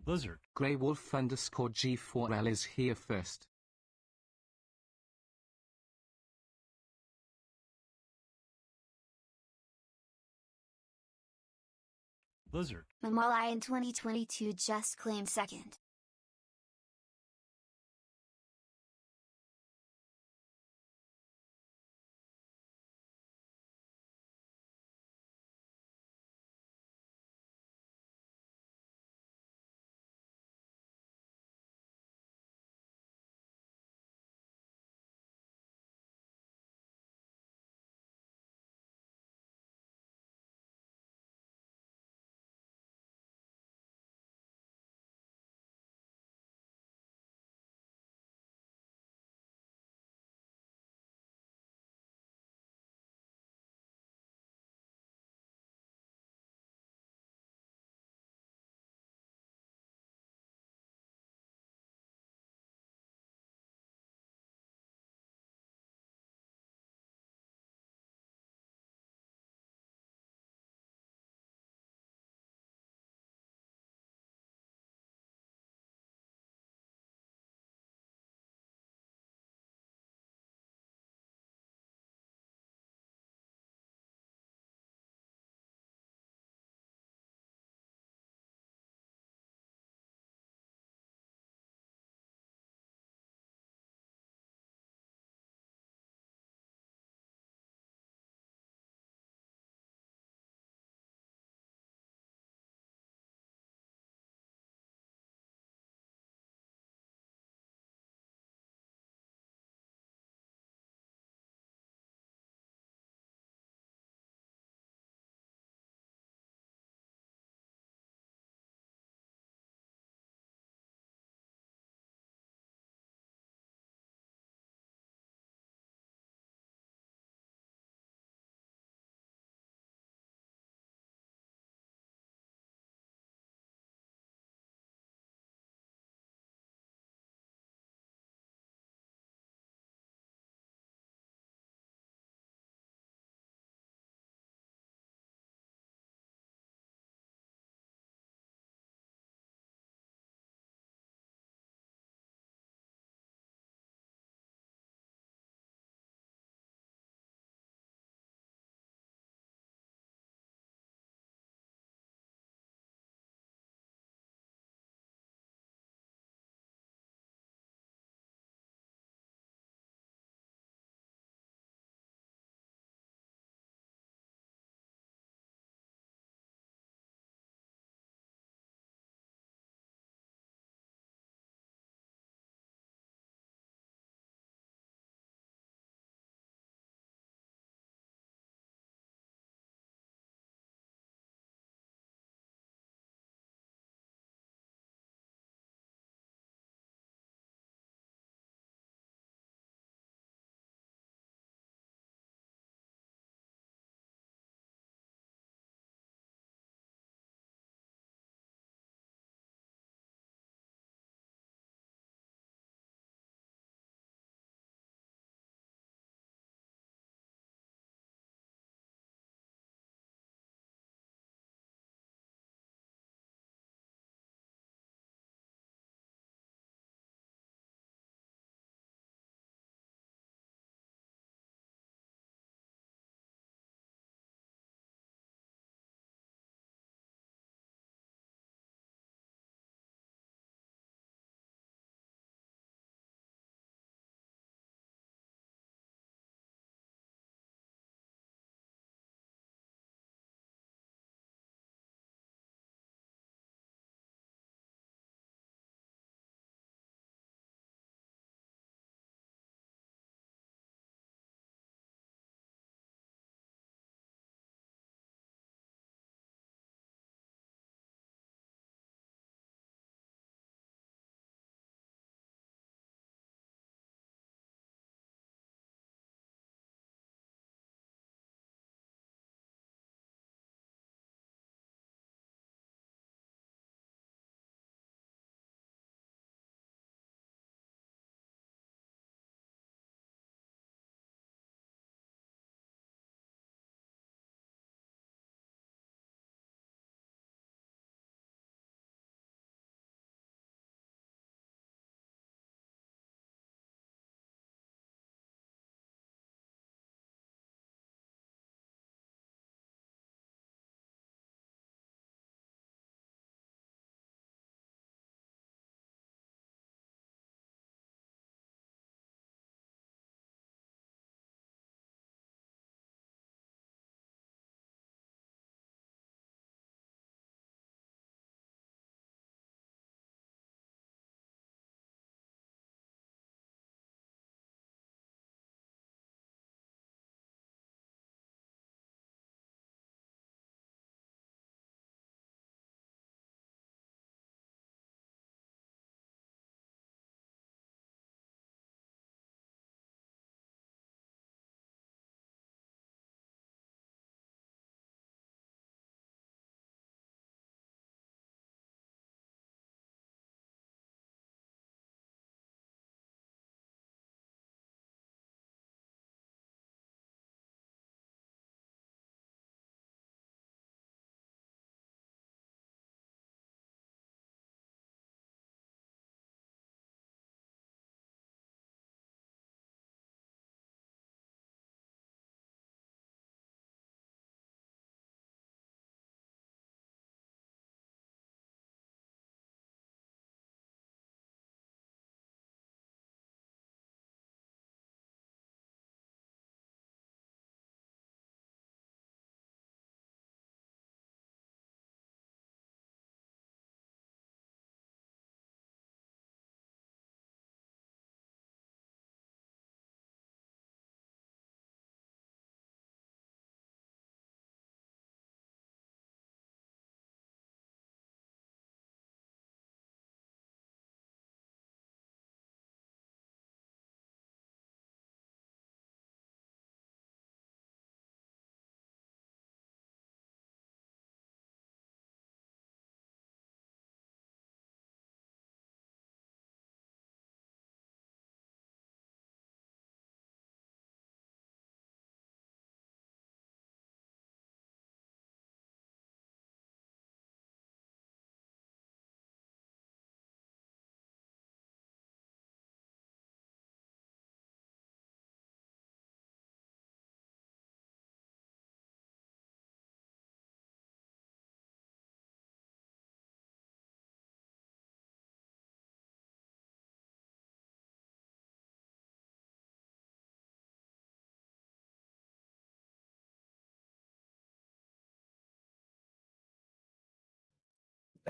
Lizard. Grey Wolf underscore G4L is here first. Lizard. Mamalai in 2022 just claimed second.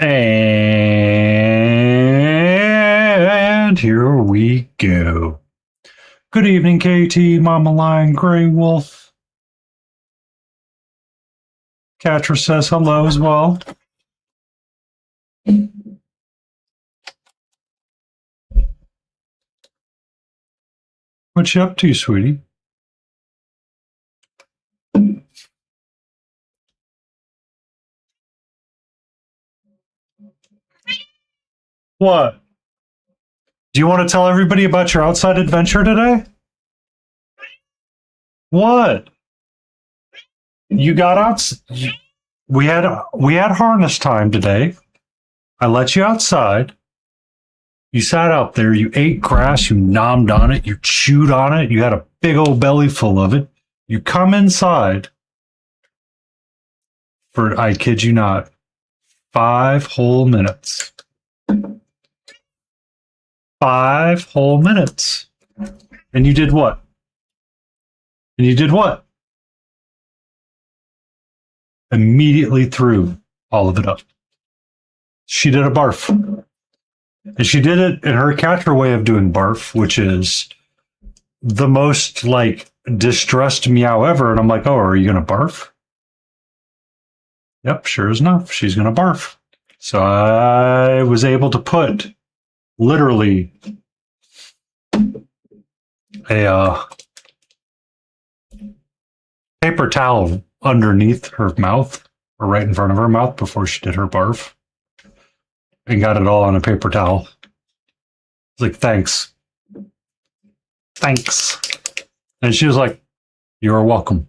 And here we go. Good evening, KT, Mama Lion, Grey Wolf. Catra says hello as well. What you up to, sweetie? What? Do you want to tell everybody about your outside adventure today? What? You got out. We had harness time today. I let you outside. You sat out there. You ate grass. You nommed on it. You chewed on it. You had a big old belly full of it. You come inside for, I kid you not, 5 whole minutes. 5 whole minutes. And you did what? And you did what? Immediately threw all of it up. She did a barf. And she did it in her catcher way of doing barf, which is the most like distressed meow ever. And I'm like, oh, are you going to barf? Yep, sure as enough, she's going to barf. So I was able to put literally a paper towel underneath her mouth or right in front of her mouth before she did her barf and got it all on a paper towel. It's like, thanks. Thanks. And she was like, you're welcome.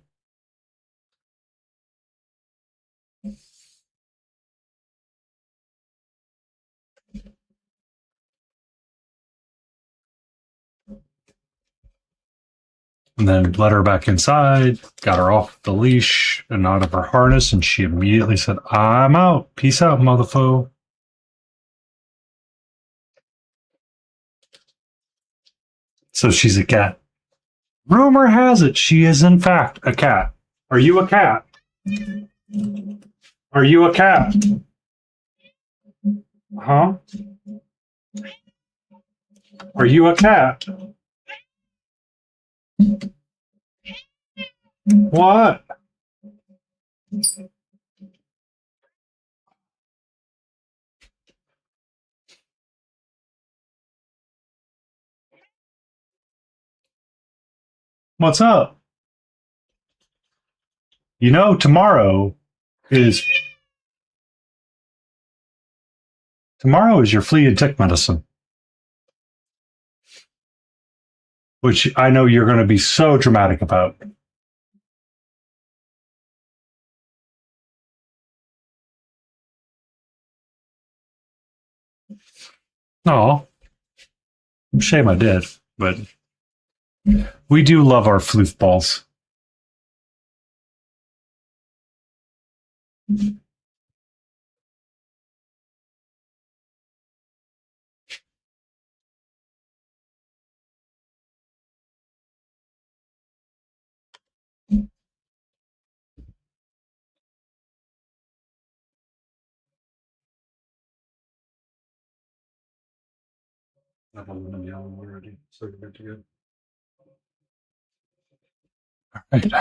And then let her back inside, got her off the leash and out of her harness, and she immediately said, I'm out. Peace out, motherfucker. So she's a cat. Rumor has it she is, in fact, a cat. Are you a cat? Are you a cat? Huh? Are you a cat? What? What's up? You know, tomorrow is your flea and tick medicine, which I know you're going to be so dramatic about. Oh, shame I did, but we do love our floof balls. I've already, so good to go. Right.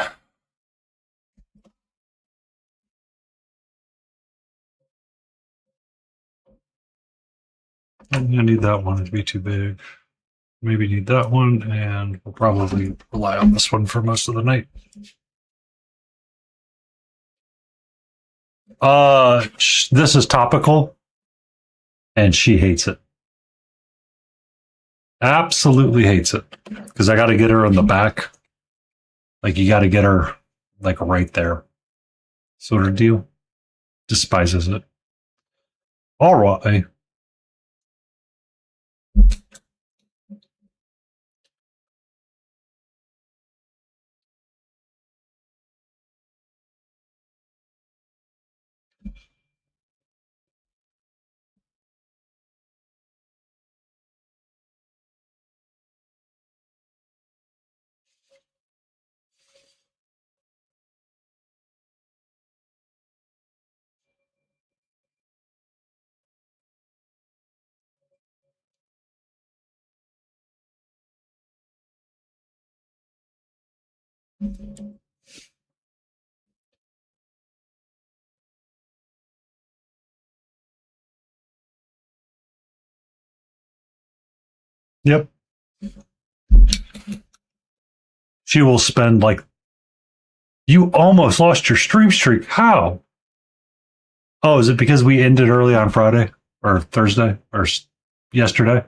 I need that one to be too big. Maybe need that one, and we'll probably rely on this one for most of the night. This is topical, and she hates it. Absolutely hates it because I got to get her in the back. Like you got to get her like right there, sort of deal. Despises it. All right. Yep. She will spend like, you almost lost your stream streak. How? Oh, is it because we ended early on Friday or Thursday or yesterday?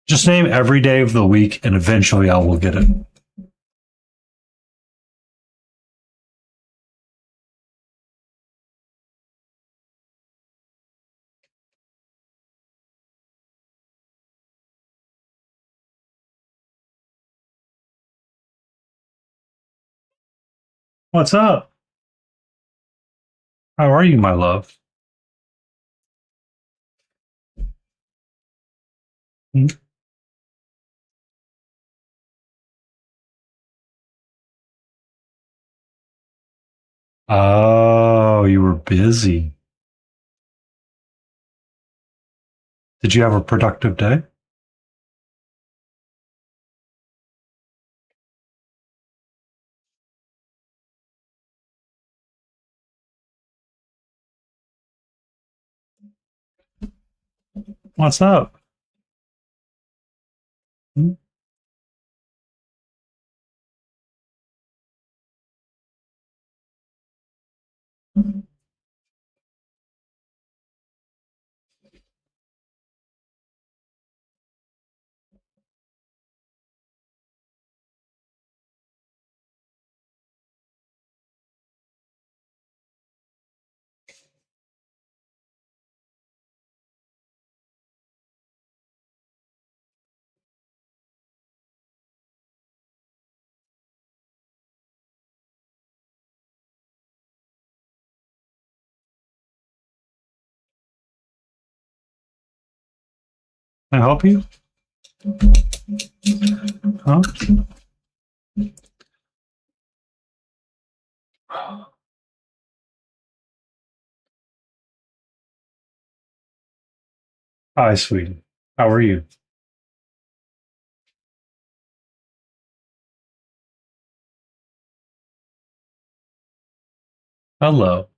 Just name every day of the week and eventually I will get it. What's up? How are you, my love? Hmm? Oh, you were busy. Did you have a productive day? What's up? Hmm? Can I help you? Huh? Hi, sweetie. How are you? Hello.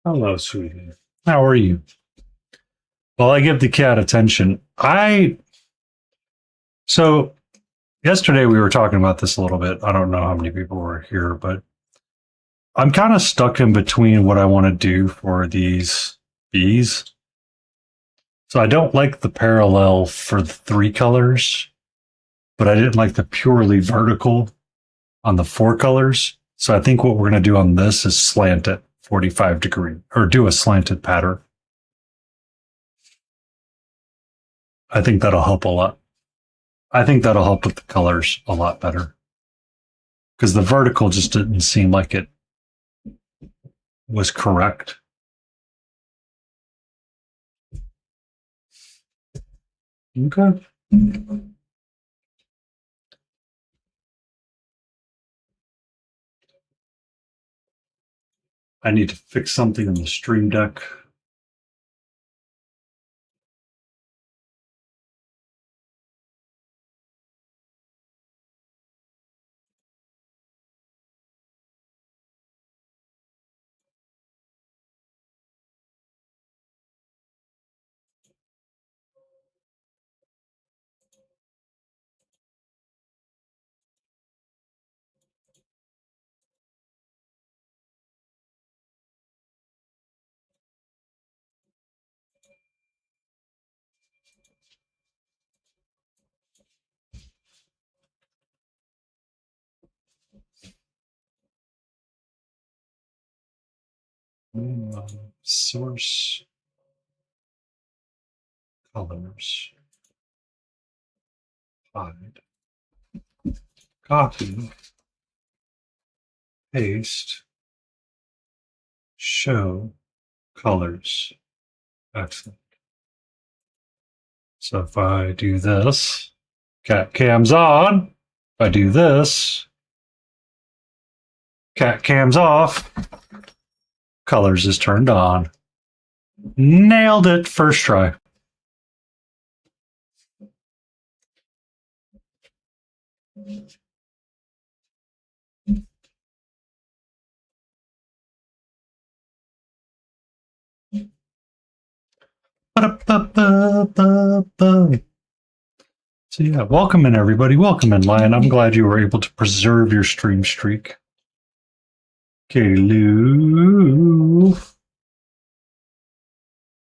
Hello, sweetie. How are you? Well, I give the cat attention. So yesterday we were talking about this a little bit. I don't know how many people were here, but I'm kind of stuck in between what I want to do for these bees. So I don't like the parallel for the three colors, but I didn't like the purely vertical on the four colors. So I think what we're going to do on this is slant it 45 degree or do a slanted pattern. I think that'll help a lot. I think that'll help with the colors a lot better because the vertical just didn't seem like it was correct. Okay. I need to fix something in the Stream Deck. Source colors. Hide. Copy. Paste. Show colors. Excellent. So if I do this, cat cam's on. If I do this, cat cam's off. Colors is turned on. Nailed it first try. Ba-da-ba-ba-ba-ba. So yeah, welcome in everybody. Welcome in, Lion. I'm glad you were able to preserve your stream streak. Okay, Lou.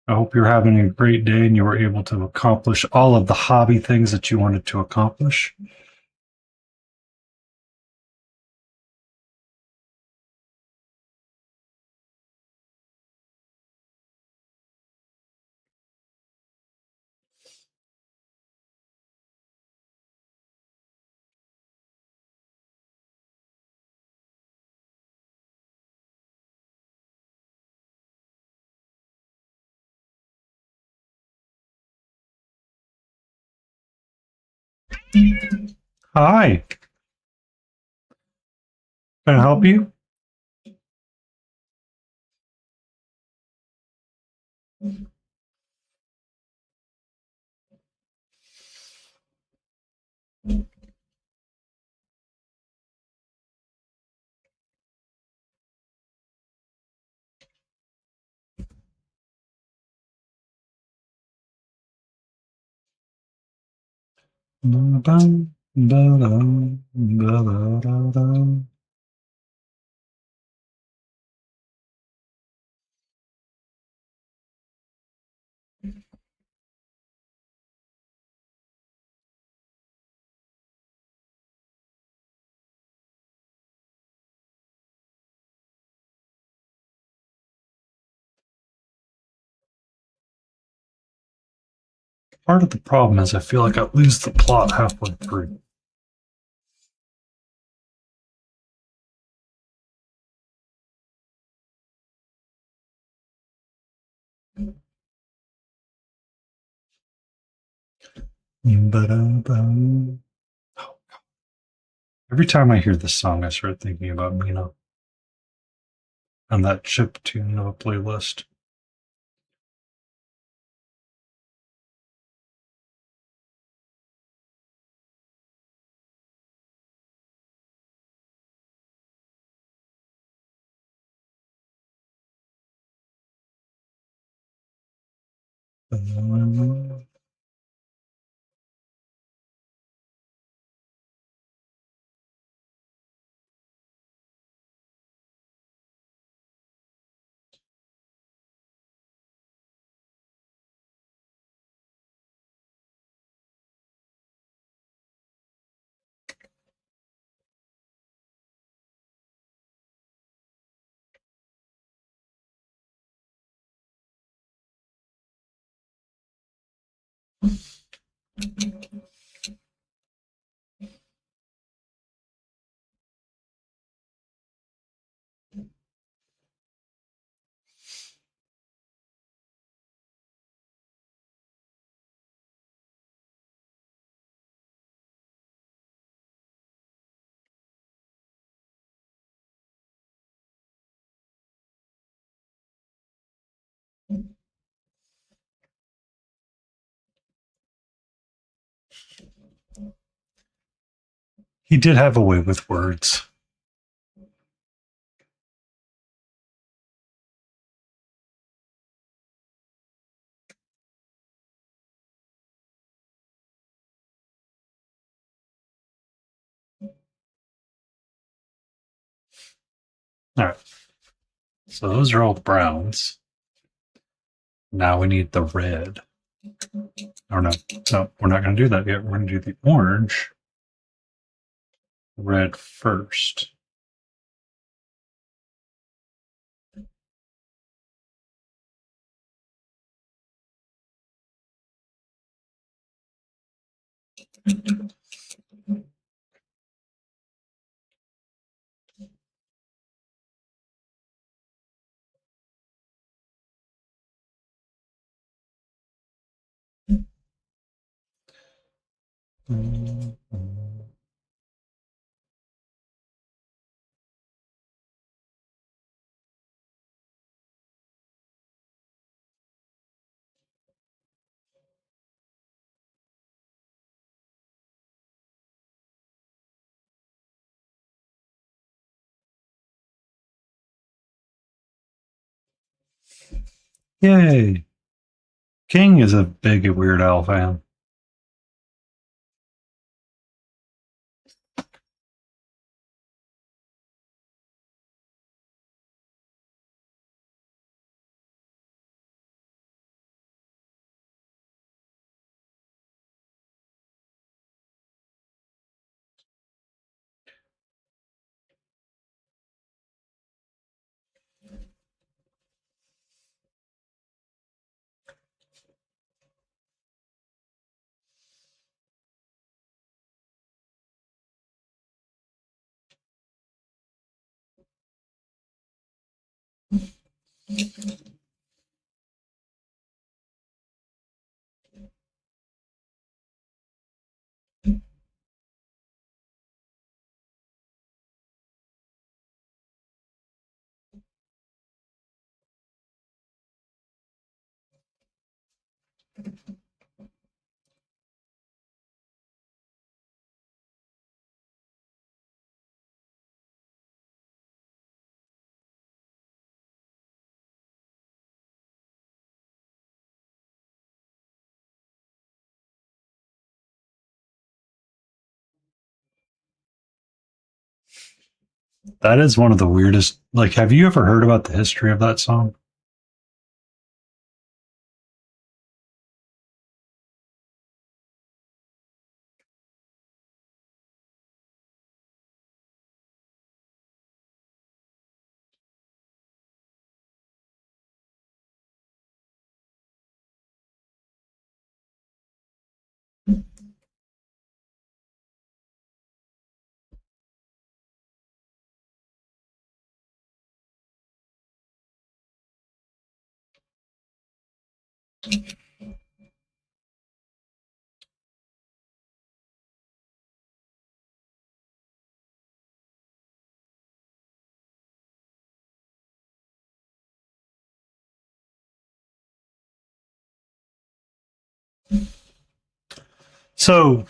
I hope you're having a great day and you were able to accomplish all of the hobby things that you wanted to accomplish. Hi, can I help you? Ba-dum, ba-dum, ba-da-da-da. Part of the problem is I feel like I lose the plot halfway through. Ba-da-bum. Every time I hear this song, I start thinking about Mina and that chip tune of a playlist. He did have a way with words. All right. So those are all browns. Now we need the red. Or no, no, we're not going to do that yet. We're going to do the orange red first. Yay. King is a big Weird Al fan. That is one of the weirdest. Like, have you ever heard about the history of that song? So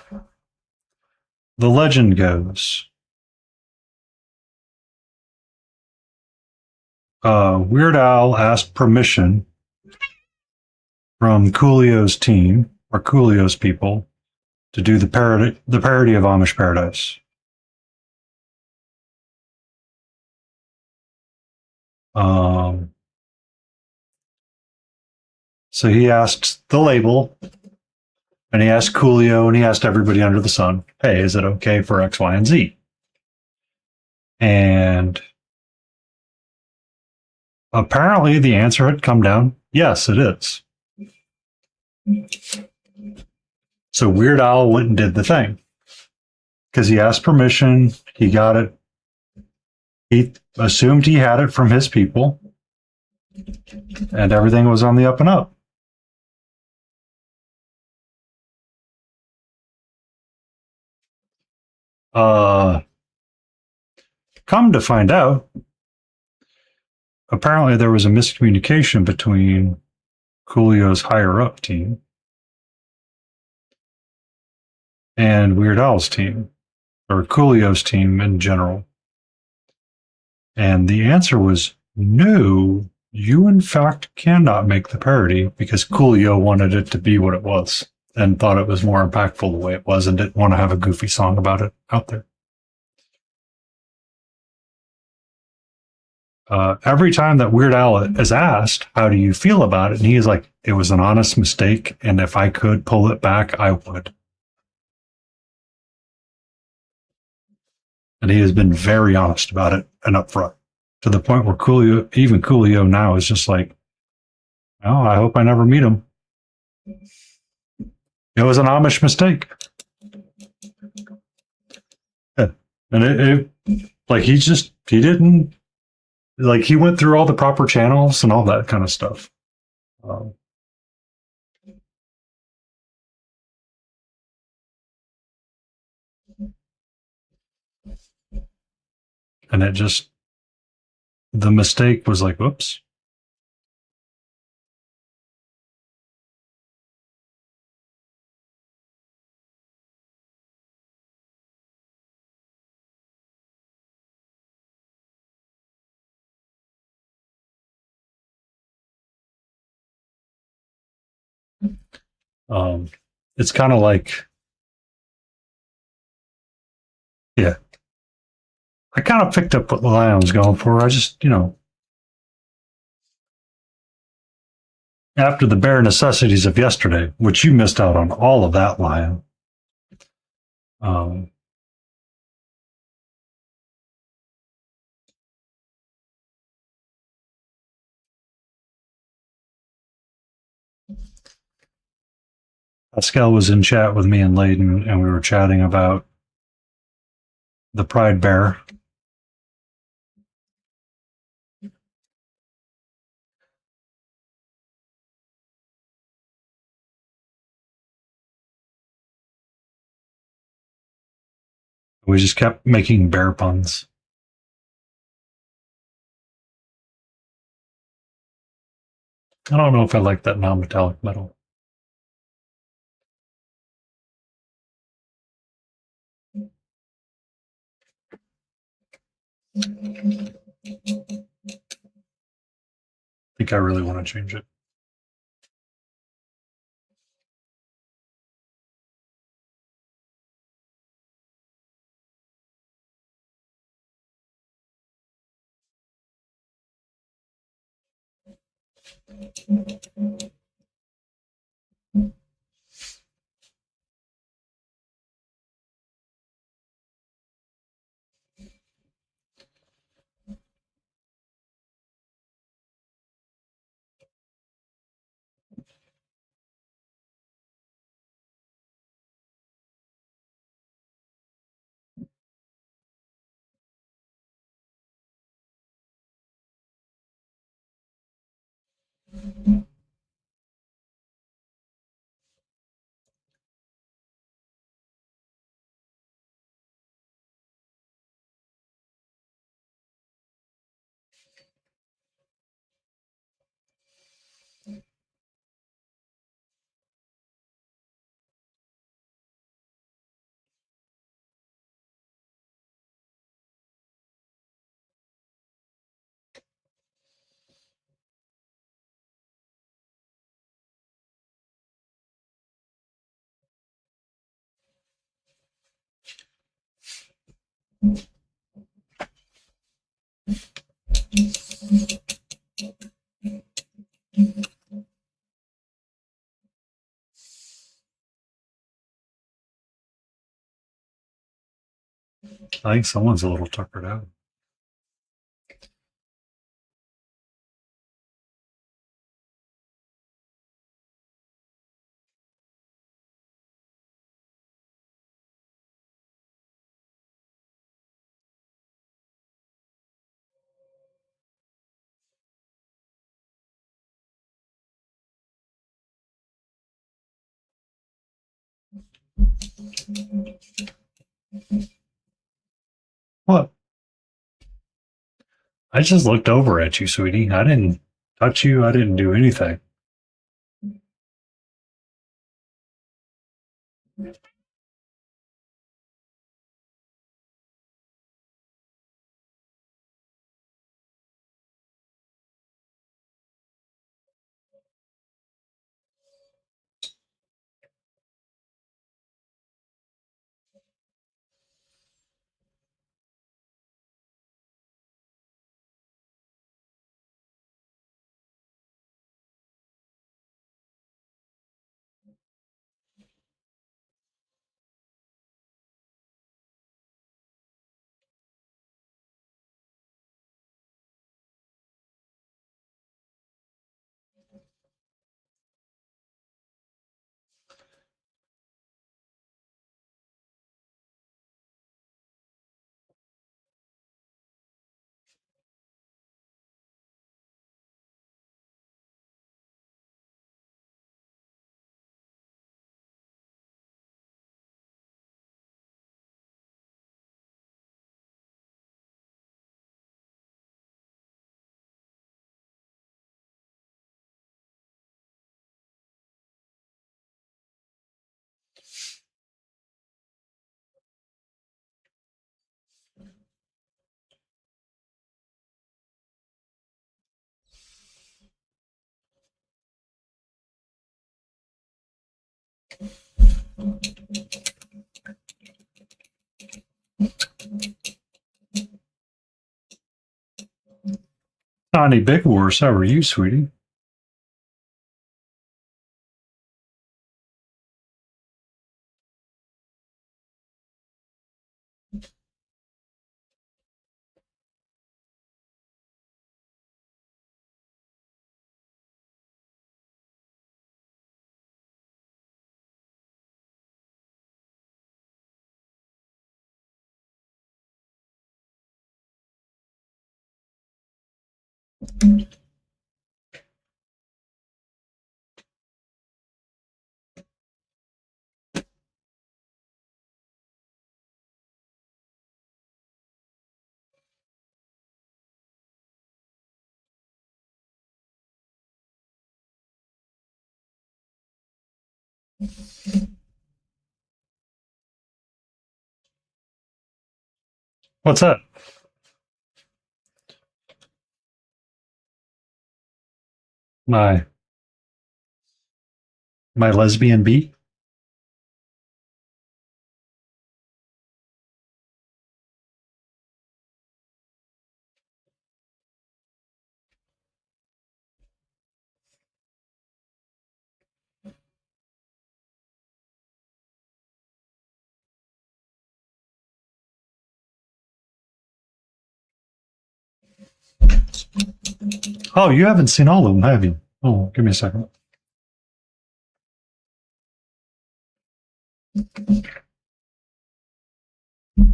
the legend goes, Weird Al asked permission from Coolio's team or Coolio's people to do the parody of Amish Paradise. Um, so he asked the label, and he asked Coolio, and he asked everybody under the sun, "Hey, is it okay for X, Y, and Z?" And apparently, the answer had come down, "Yes, it is." So Weird Al went and did the thing because he asked permission. He got it. He assumed he had it from his people, and everything was on the up and up. Uh, Come to find out, apparently there was a miscommunication between Coolio's higher up team and Weird Al's team, or Coolio's team in general. And the answer was no, you in fact cannot make the parody because Coolio wanted it to be what it was and thought it was more impactful the way it was and didn't want to have a goofy song about it out there. Every time that Weird Al is asked, how do you feel about it? And he's like, it was an honest mistake. And if I could pull it back, I would. And he has been very honest about it and upfront to the point where Coolio, even Coolio now is just like, oh, I hope I never meet him. It was an Amish mistake. Yeah. And like, he didn't, like, he went through all the proper channels and all that kind of stuff. Um, and it just, the mistake was like, whoops. Um, it's kind of like, yeah, I kind of picked up what the lion was going for. I just, after the bare necessities of yesterday, which you missed out on all of that, lion. Um, Pascal was in chat with me and Layden, and we were chatting about the Pride Bear. We just kept making bear puns. I don't know if I like that non-metallic metal. I think I really want to change it. I think someone's a little tuckered out. What? I just looked over at you, sweetie. I didn't touch you. I didn't do anything. Not any big wars. How are you, sweetie? What's that? My my lesbian bee? Oh, you haven't seen all of them, have you? Oh, give me a second.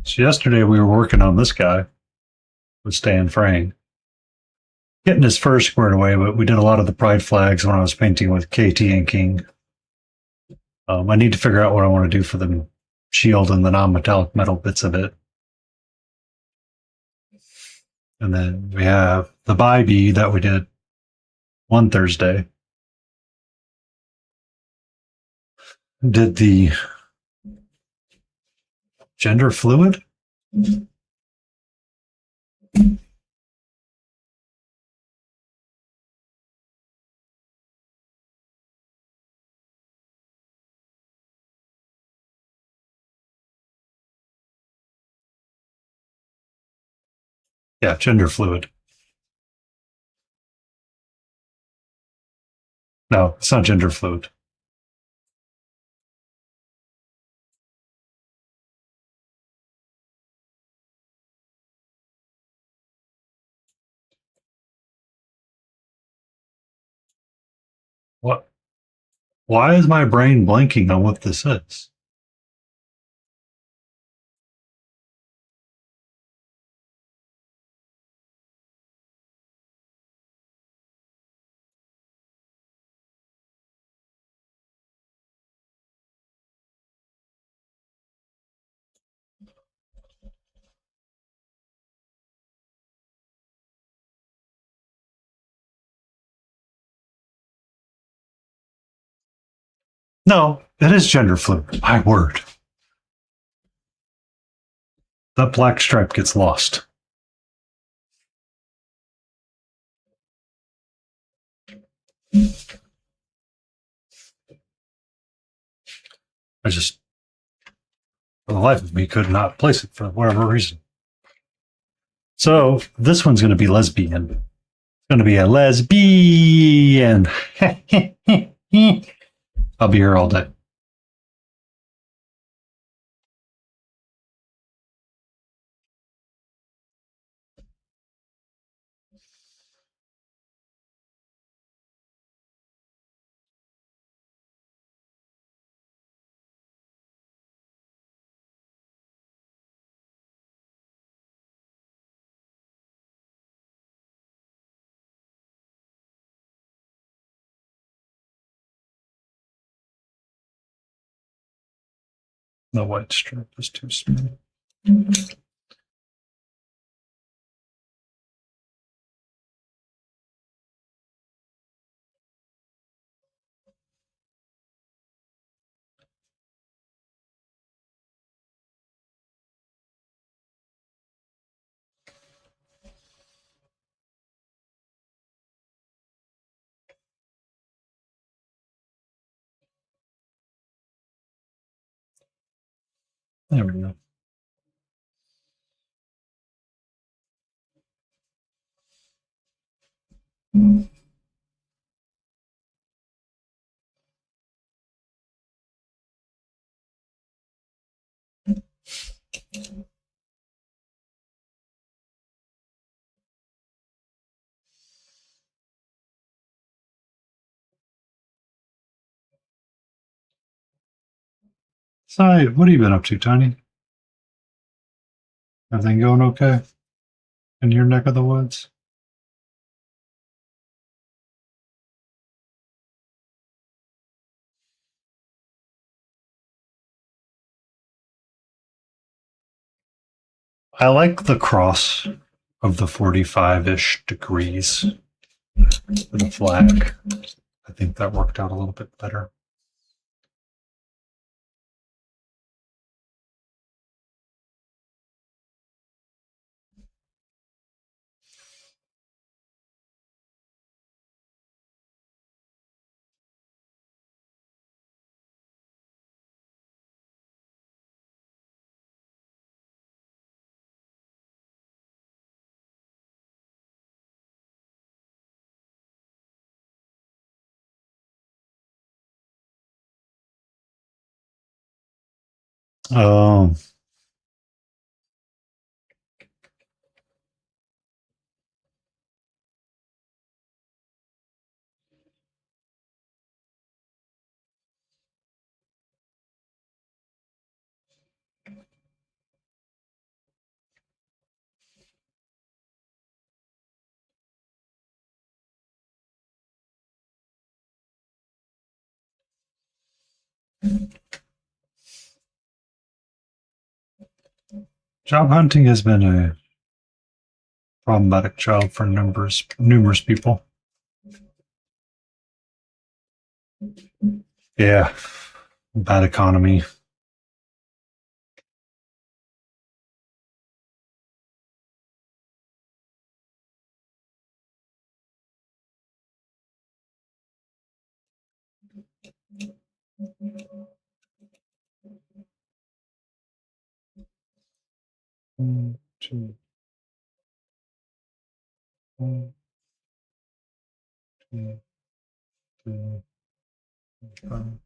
So yesterday we were working on this guy with Stan Frayne, getting his fur squared away, but we did a lot of the pride flags when I was painting with KT inking. I need to figure out what I want to do for the shield and the non-metallic metal bits of it. And then we have the Bybee that we did one Thursday. Did the gender fluid? Yeah, gender fluid. No, it's not gender fluid. What? Why is my brain blanking on what this is? No, it is gender fluid. My word. That black stripe gets lost. I just, for the life of me, could not place it for whatever reason. So this one's going to be lesbian. It's going to be a lesbian. I'll be here all day. The white stripe is too small. There we go. So, what have you been up to, Tiny? Everything going okay in your neck of the woods? I like the cross of the 45-ish degrees for the flag. I think that worked out a little bit better. Um, job hunting has been a problematic job for numerous people. Yeah, bad economy. One, two, one, two, three, four, five.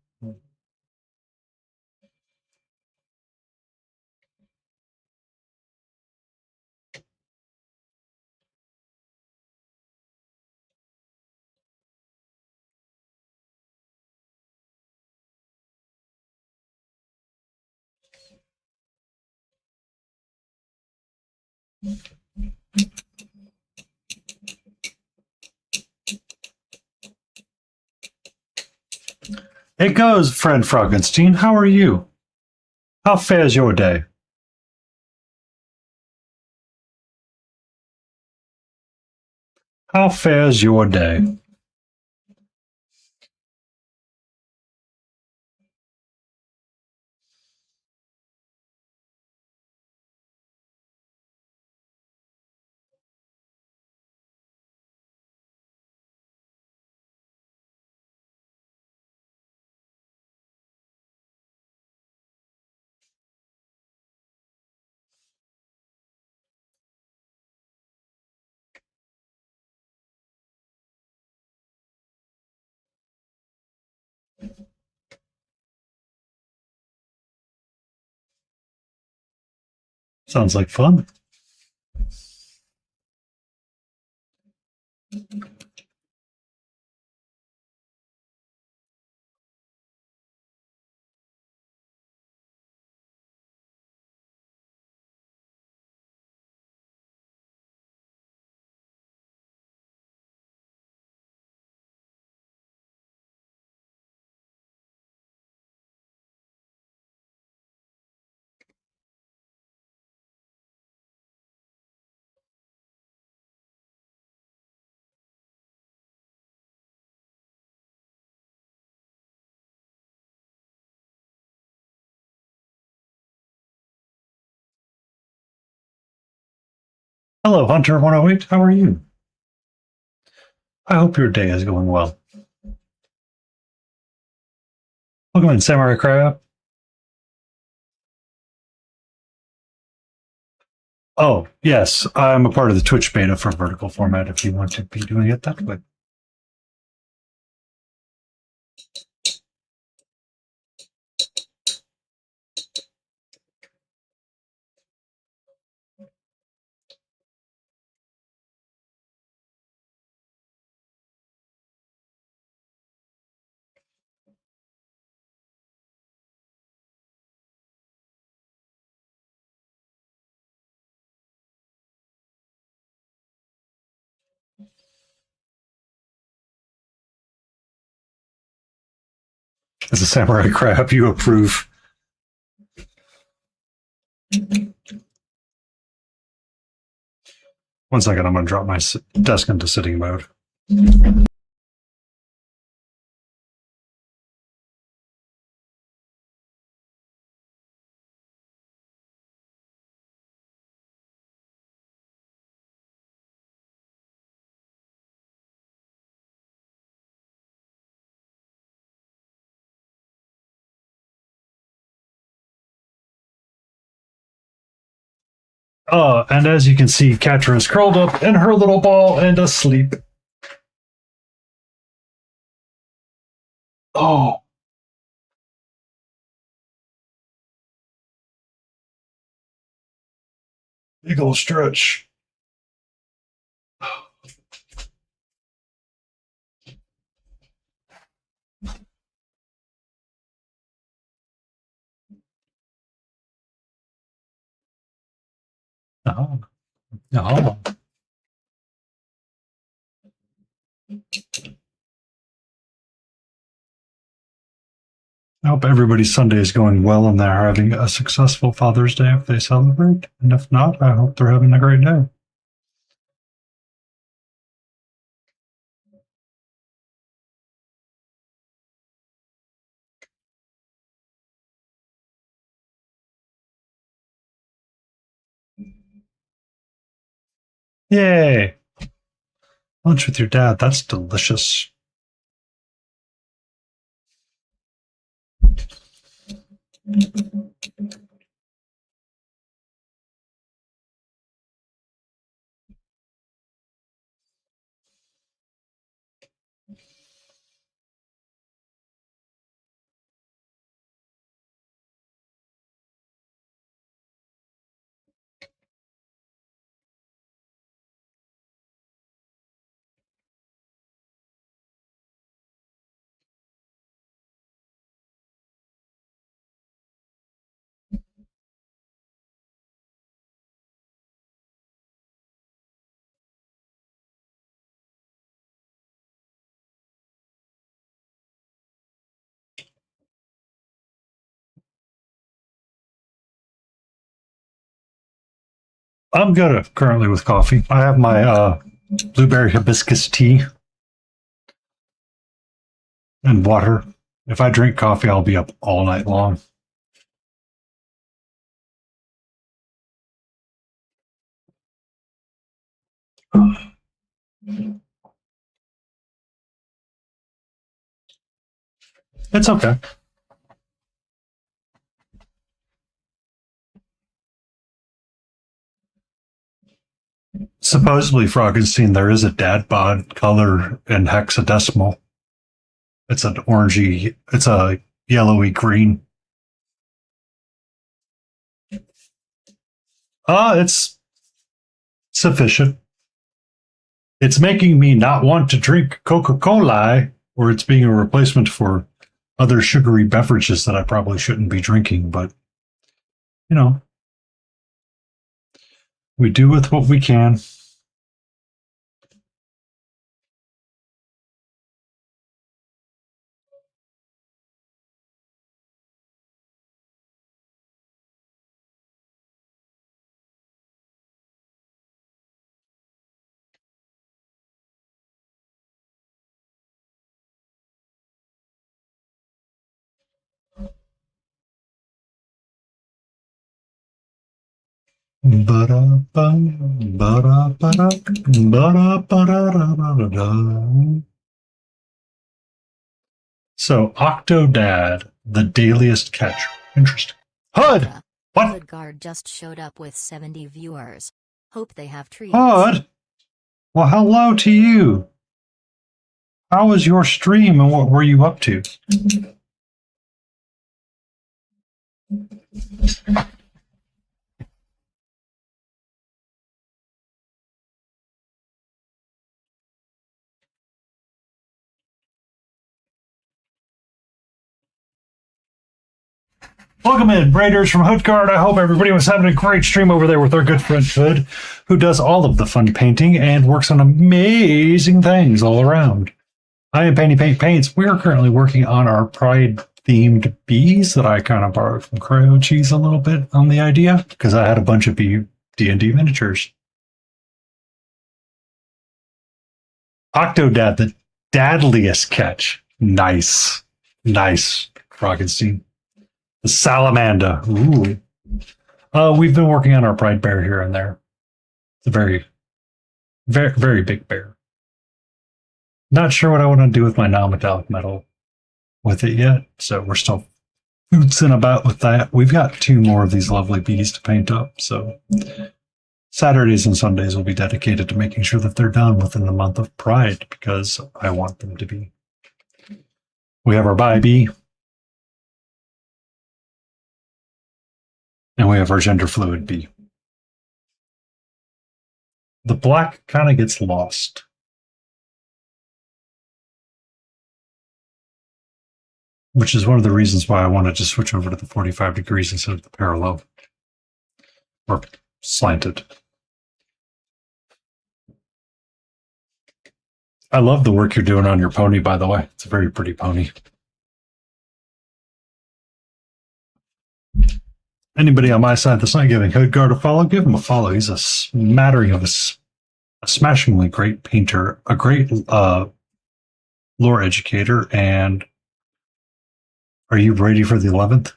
It goes, friend Frankenstein. How are you? How fares your day? How fares your day? Sounds like fun. Hello, Hunter 108. How are you? I hope your day is going well. Welcome in, Samurai Crab. Oh, yes. I'm a part of the Twitch beta for vertical format if you want to be doing it that way. As a samurai crab, you approve. One second, I'm going to drop my desk into sitting mode. And as you can see, Catra is curled up in her little ball and asleep. Oh. Big ol' stretch. Oh. Oh. I hope everybody's Sunday is going well and they're having a successful Father's Day if they celebrate. And if not, I hope they're having a great day. Yay! Lunch with your dad. That's delicious. I'm good currently with coffee. I have my blueberry hibiscus tea and water. If I drink coffee, I'll be up all night long. It's okay. Supposedly, Frankenstein, there is a dad bod color in hexadecimal. It's an orangey, it's a yellowy green. It's sufficient. It's making me not want to drink Coca-Cola, or it's being a replacement for other sugary beverages that I probably shouldn't be drinking, but, you know, we do with what we can. So, Octodad, the dailiest catcher. Interesting. HUD! What? Hoodguard just showed up with 70 viewers. Hope they have treats. Hood? Well, hello to you. How was your stream and what were you up to? Welcome in, Raiders from Hoodguard. I hope everybody was having a great stream over there with our good friend Hood, who does all of the fun painting and works on amazing things all around. I am Painty Paint Paints. We are currently working on our Pride-themed bees that I kind of borrowed from Cryo Cheese a little bit on the idea, because I had a bunch of D&D miniatures. Octodad, the dadliest catch. Nice. Nice, Froggenstein. The Salamander. Ooh. We've been working on our Pride bear here and there. It's a very, very, very big bear. Not sure what I want to do with my non-metallic metal with it yet, so we're still bootsing about with that. We've got 2 more of these lovely bees to paint up, so Saturdays and Sundays will be dedicated to making sure that they're done within the month of Pride, because I want them to be. We have our bi bee, and we have our gender fluid bee. The black kind of gets lost. Which is one of the reasons why I wanted to switch over to the 45 degrees instead of the parallel. Or slanted. I love the work you're doing on your pony, by the way. It's a very pretty pony. Anybody on my side that's not giving Hoodguard a follow, give him a follow. He's a smattering of a smashingly great painter, a great lore educator, and are you ready for the 11th?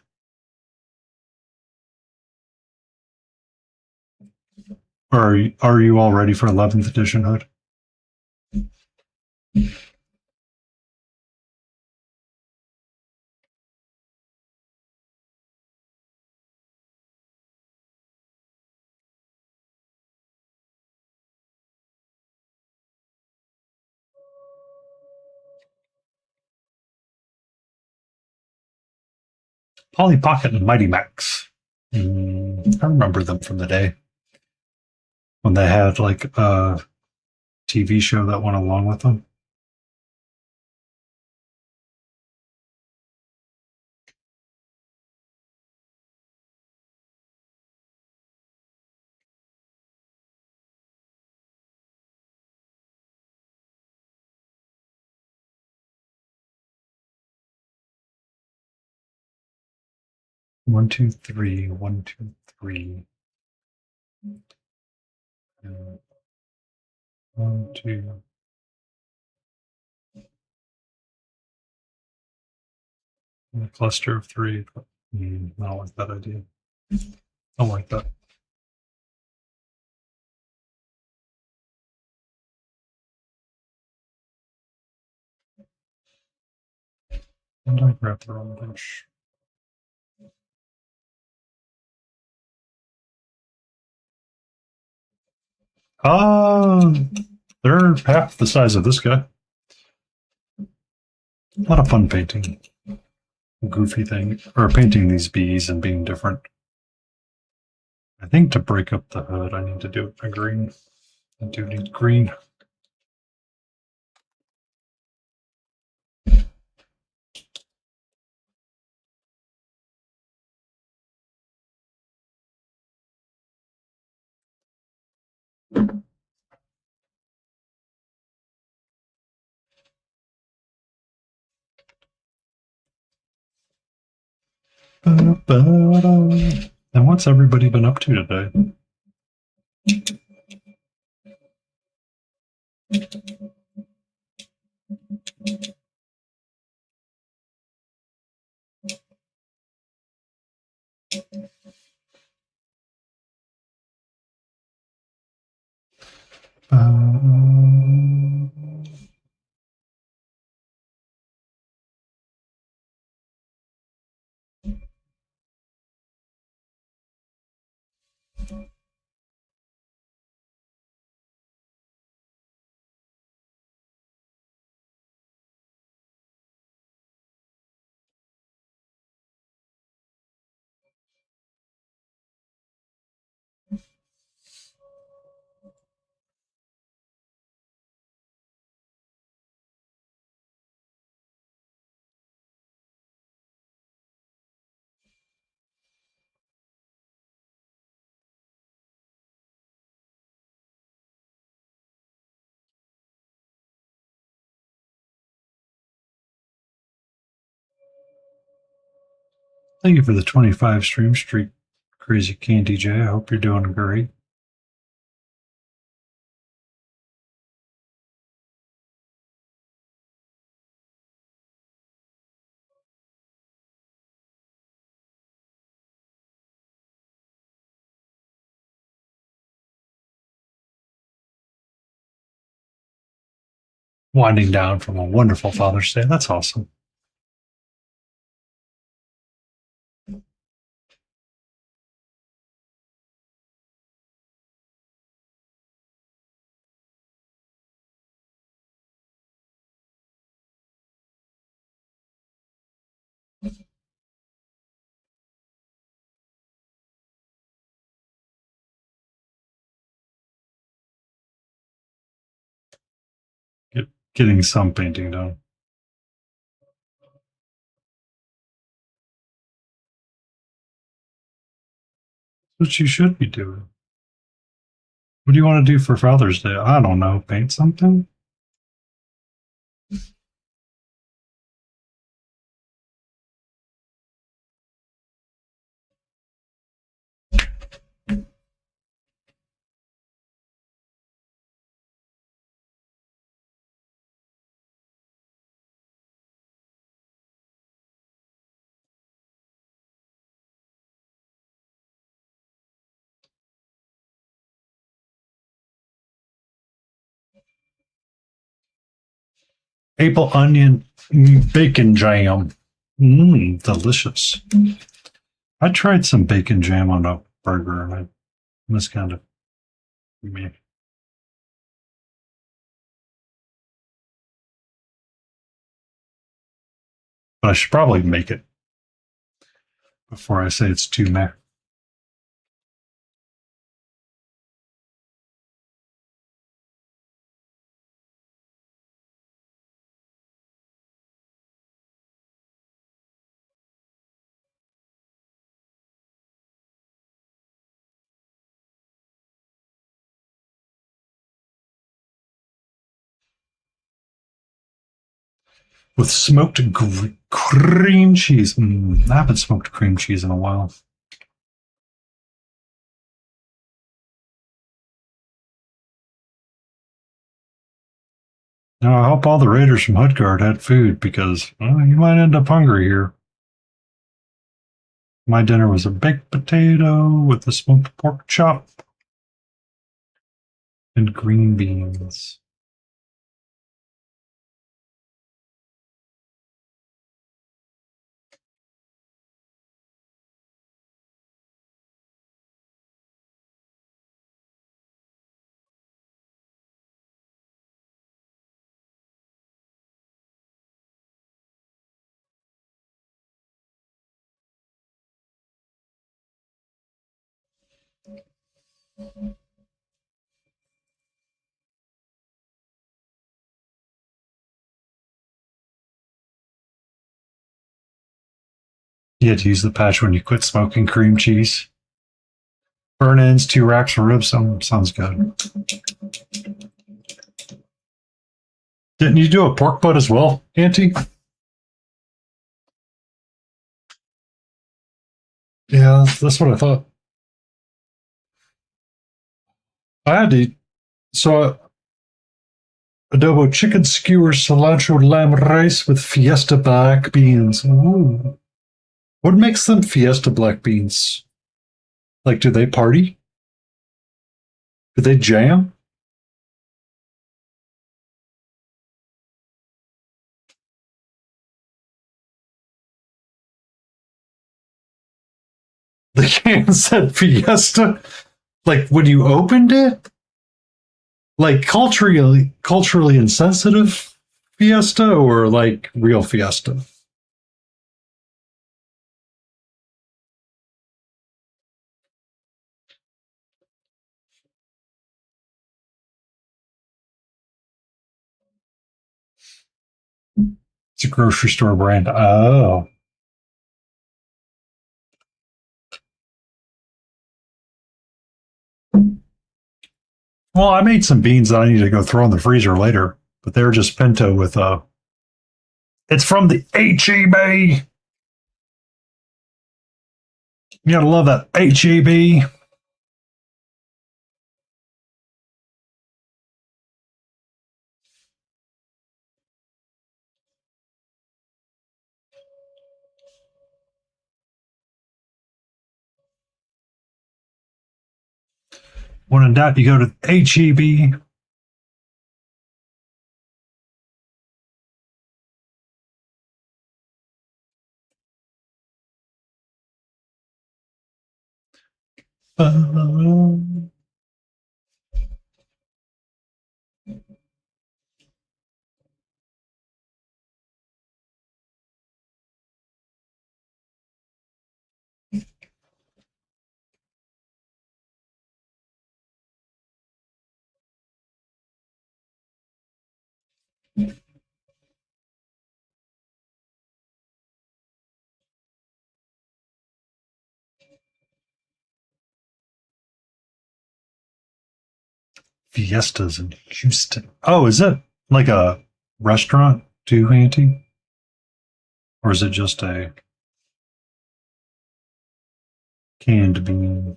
Or are you all ready for 11th edition, Hood? Polly Pocket and Mighty Max. I remember them from the day when they had like a TV show that went along with them. One, two, three, 1, 2, 3. 1, 2. A cluster of 3. I don't like that idea. I don't like that. And I grabbed the wrong bunch. They're half the size of this guy. A lot of fun painting. Goofy thing. Or painting these bees and being different. I think to break up the hood, I need to do it in green. I do need green. And what's everybody been up to today? Thank you for the 25 stream streak, Crazy Candy J. I hope you're doing great. Winding down from a wonderful Father's Day. That's awesome. Getting some painting done. What you should be doing. What do you want to do for Father's Day? I don't know. Paint something? Maple onion bacon jam. Delicious. I tried some bacon jam on a burger and I was kind of meh. But I should probably make it before I say it's too meh. With smoked cream cheese. I haven't smoked cream cheese in a while. Now, I hope all the raiders from Hoodguard had food because you might end up hungry here. My dinner was a baked potato with a smoked pork chop and green beans. You had to use the patch when you quit smoking cream cheese. Burn ends, 2 racks of ribs. Sounds good. Didn't you do a pork butt as well, Auntie? Yeah, that's what I thought. I had to. So, adobo chicken skewer, cilantro lamb rice with fiesta black beans. Ooh. What makes them fiesta black beans? Like, do they party? Do they jam? The can said fiesta. Like when you opened it, like culturally insensitive Fiesta or like real Fiesta? It's a grocery store brand. Oh. Well, I made some beans that I need to go throw in the freezer later, but they're just pinto with it's from the HEB. You gotta love that HEB. When in doubt, you go to HEB. Fiestas in Houston. Oh, is it like a restaurant too, Auntie? Or is it just a canned bean?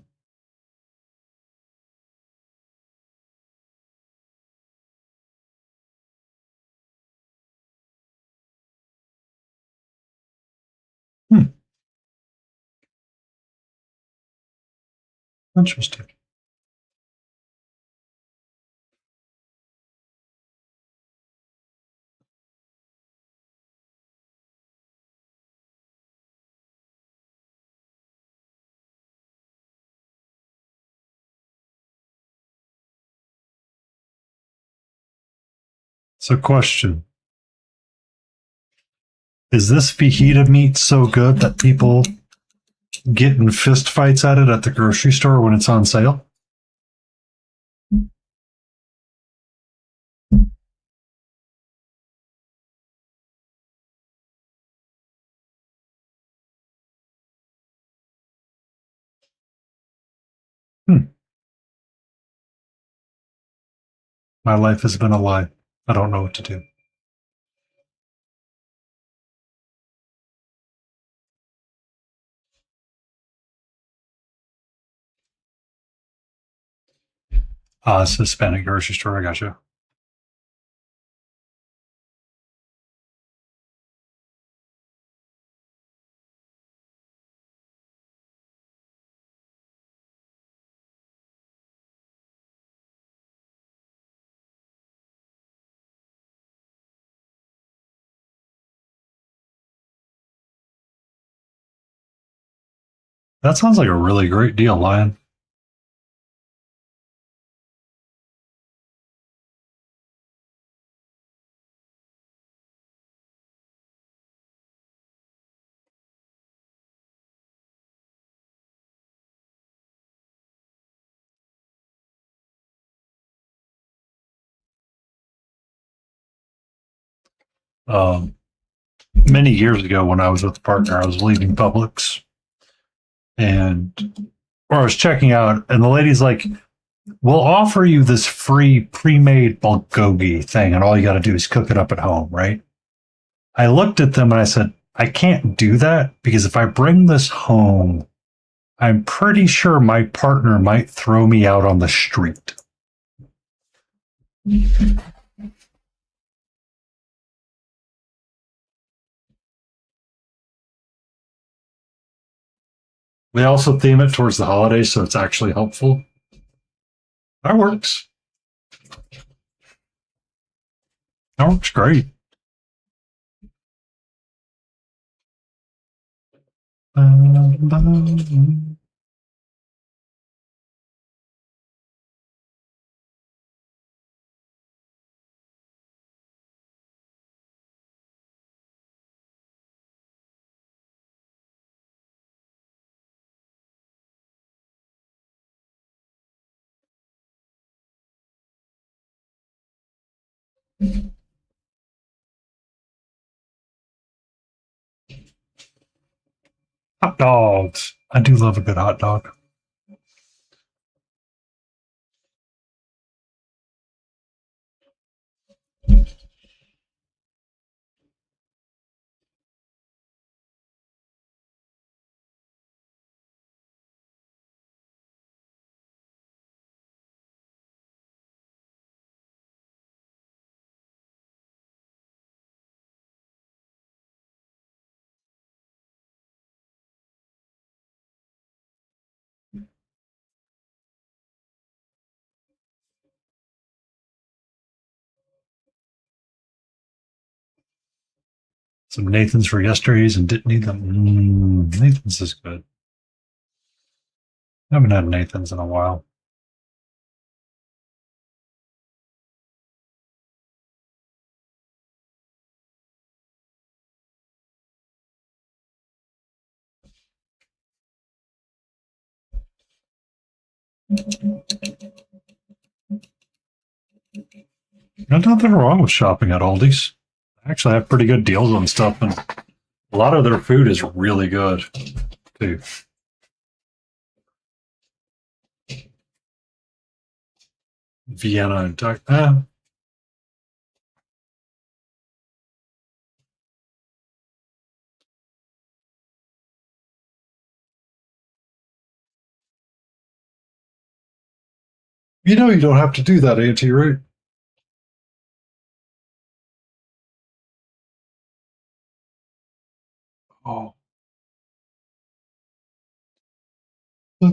Hmm, interesting. So, question: is this fajita meat so good that people get in fist fights at it at the grocery store when it's on sale? Hmm. My life has been a lie. I don't know what to do. Ah, it's a Hispanic grocery store. I gotcha. That sounds like a really great deal, Lion. Um, Many years ago, when I was with a partner, I was leaving Publix, and or I was checking out, and the lady's like, "We'll offer you this free pre-made bulgogi thing, and all you got to do is cook it up at home, right?" I looked at them and I said, "I can't do that because if I bring this home, I'm pretty sure my partner might throw me out on the street." We also theme it towards the holidays, so it's actually helpful. That works. That works great. Hot dogs. I do love a good hot dog. Some Nathan's for yesterday's and didn't need them. Nathan's is good. I haven't had Nathan's in a while. There's nothing wrong with shopping at Aldi's. I actually have pretty good deals on stuff, and a lot of their food is really good too. Vienna and you know you don't have to do that, Auntie, right? Oh. Yeah,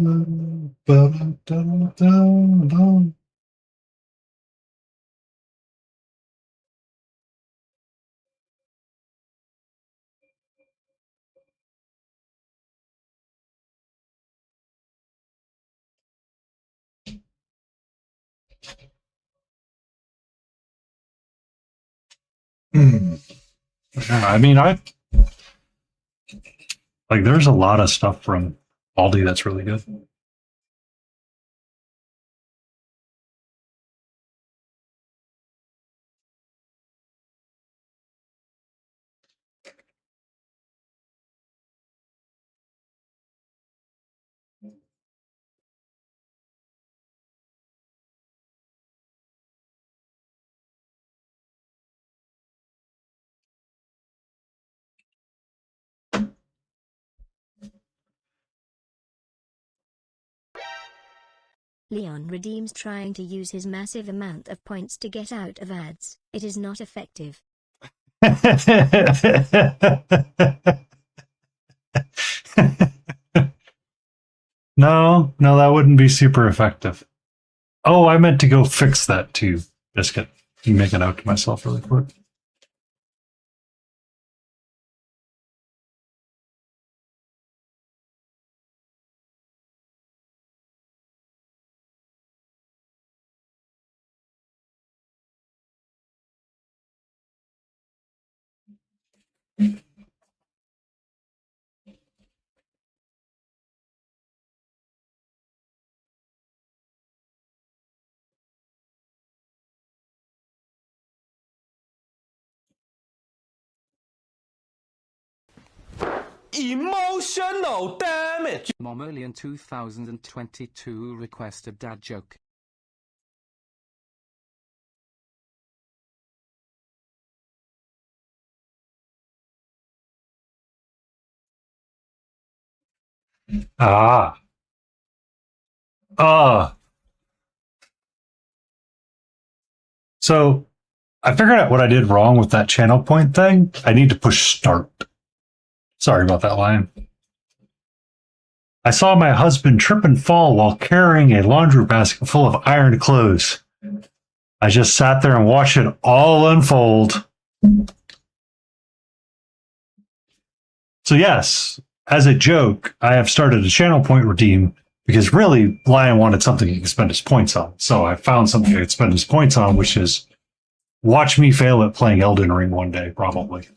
I mean, I like. There's a lot of stuff from Aldi that's really good. Leon redeems trying to use his massive amount of points to get out of ads. It is not effective. No, no, that wouldn't be super effective. Oh, I meant to go fix that too, Biscuit. You make a note to myself really quick. Emotional damage. Momolian 2022 requested dad joke. Ah. Ah. So I figured out what I did wrong with that channel point thing. I need to push start. Sorry about that, Lion. I saw my husband trip and fall while carrying a laundry basket full of ironed clothes. I just sat there and watched it all unfold. So, yes, as a joke, I have started a channel point redeem because really Lion wanted something he could spend his points on. So I found something I could spend his points on, which is watch me fail at playing Elden Ring one day, probably.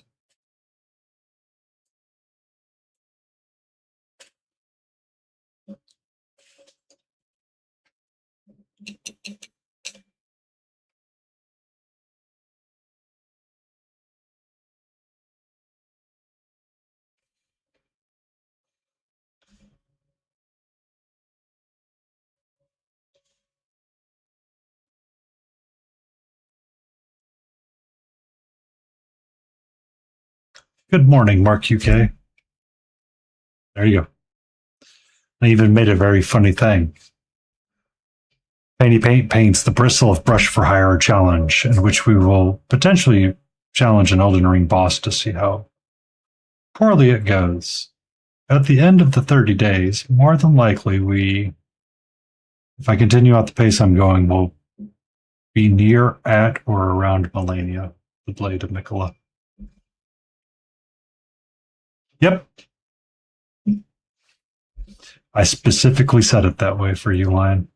Good morning, Mark UK. There you go. I even made a very funny thing. Painty Paint paints the Bristle of Brush for Hire challenge, in which we will potentially challenge an Elden Ring boss to see how poorly it goes. At the end of the 30 days, more than likely if I continue at the pace I'm going, we'll be near, at, or around Melania, the Blade of Nicola. Yep. I specifically said it that way for you, Lion.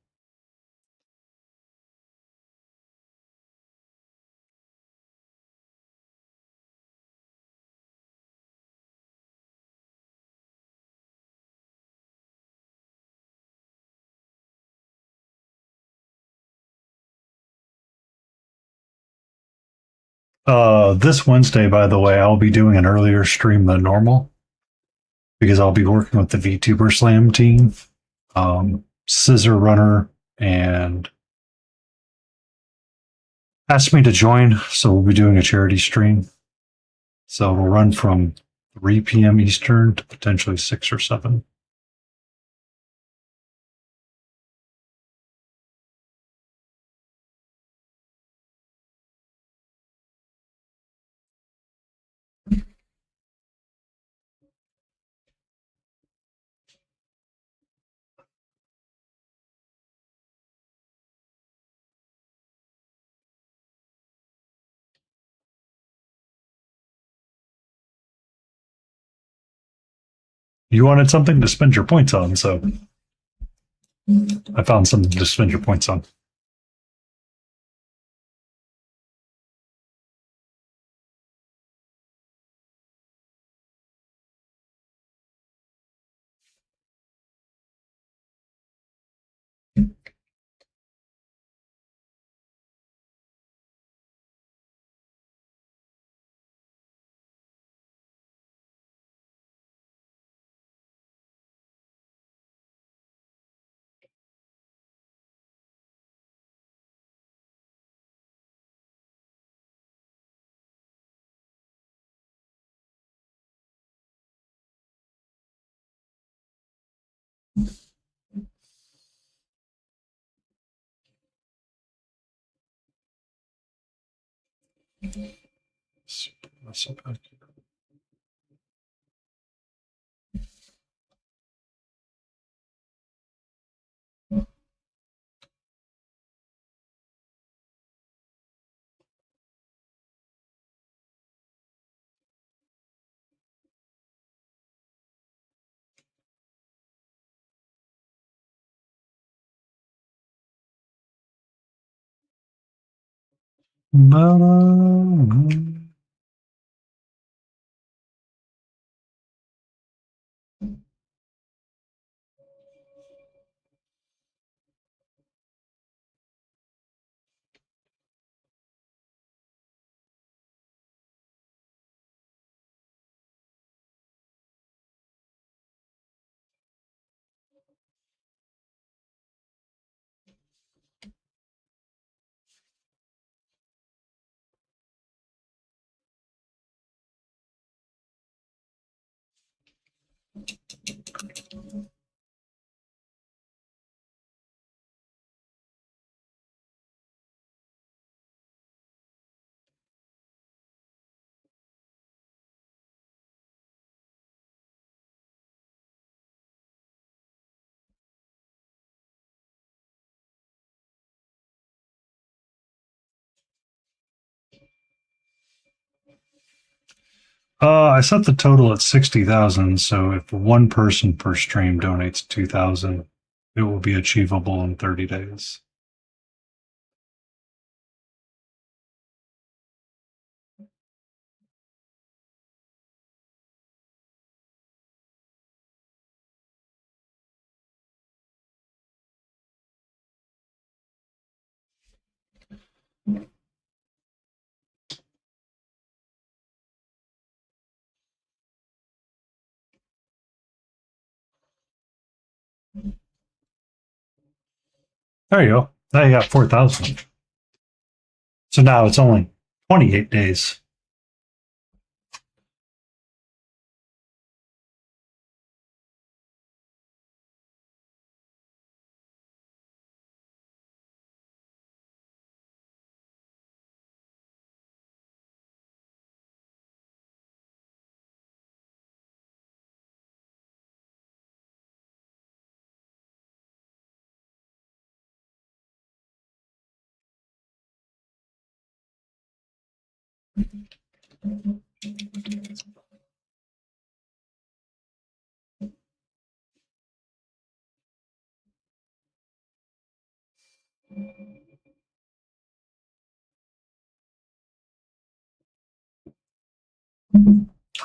This Wednesday, by the way, I'll be doing an earlier stream than normal because I'll be working with the VTuber Slam team, Scissor Runner, and asked me to join, so we'll be doing a charity stream. So it'll run from 3 p.m. Eastern to potentially 6 or 7. You wanted something to spend your points on, so I found something to spend your points on. I set the total at 60,000, so if one person per stream donates 2,000, it will be achievable in 30 days. There you go. Now you got 4,000. So now it's only 28 days.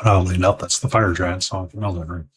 Oddly enough, that's the Fire Giant song from Elden Ring.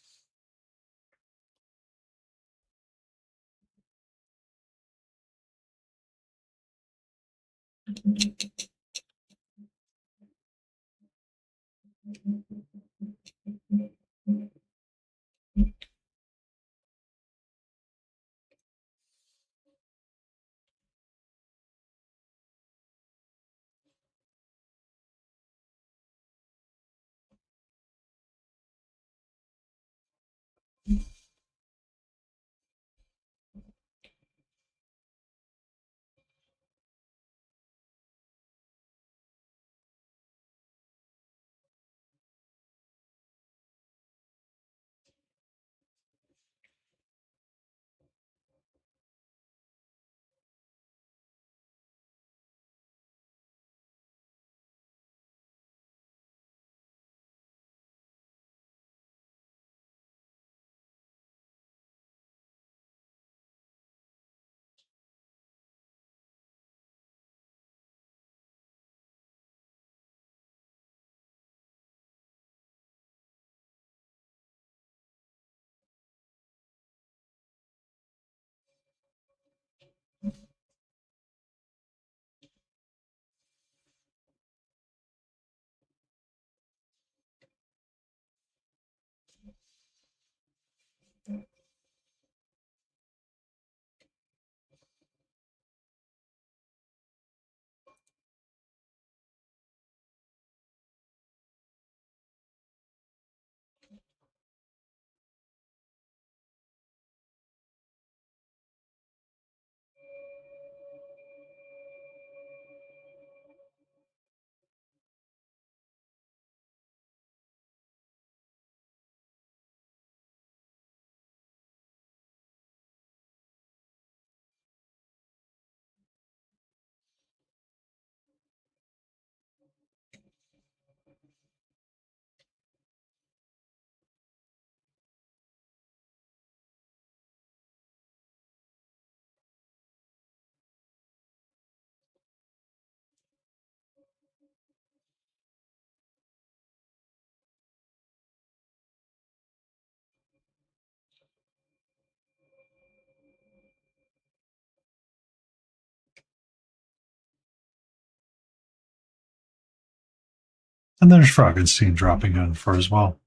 And there's Frankenstein dropping in for as well.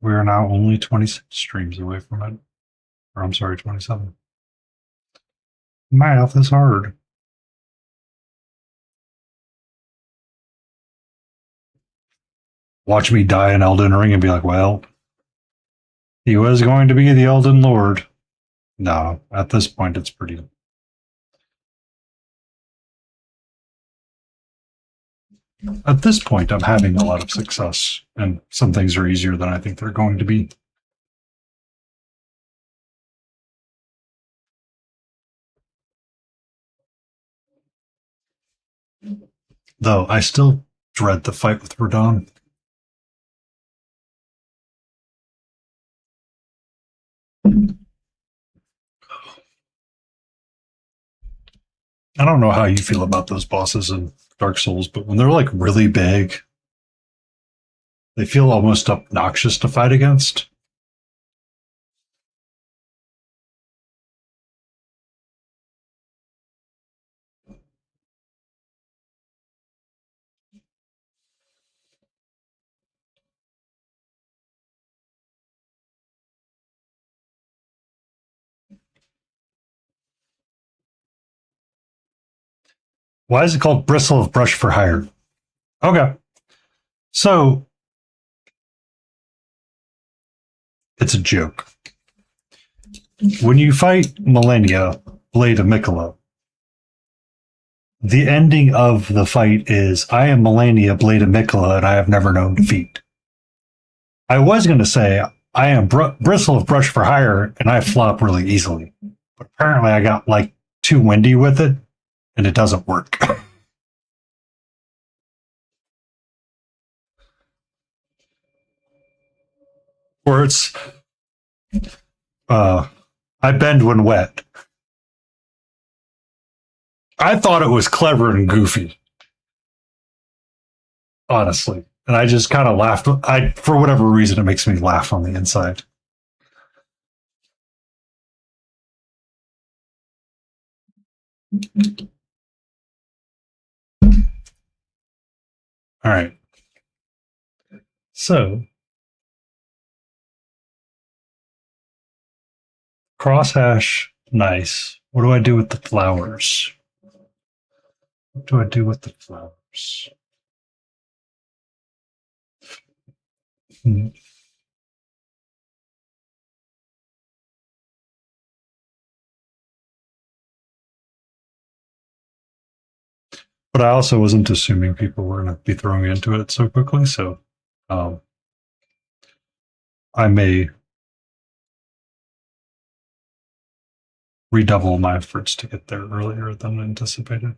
We are now only 26 streams away from it. Or I'm sorry, 27. Math is hard. Watch me die in Elden Ring and be like, well, he was going to be the Elden Lord. No, at this point, it's pretty. At this point, I'm having a lot of success, and some things are easier than I think they're going to be. Though I still dread the fight with Radon. I don't know how you feel about those bosses in Dark Souls, but when they're like really big, they feel almost obnoxious to fight against. Why is it called Bristle of Brush for Hire? Okay. So it's a joke. When you fight Malenia, Blade of Miquella, the ending of the fight is I am Malenia, Blade of Miquella, and I have never known defeat. I was going to say I am Bristle of Brush for Hire, and I flop really easily. But apparently I got like too windy with it, and it doesn't work. Where it's I bend when wet. I thought it was clever and goofy, honestly. And I just kind of laughed. For whatever reason, it makes me laugh on the inside. All right. So, crosshash, nice. What do I do with the flowers? What do I do with the flowers? Hmm. But I also wasn't assuming people were going to be throwing into it so quickly, so um, I may redouble my efforts to get there earlier than anticipated.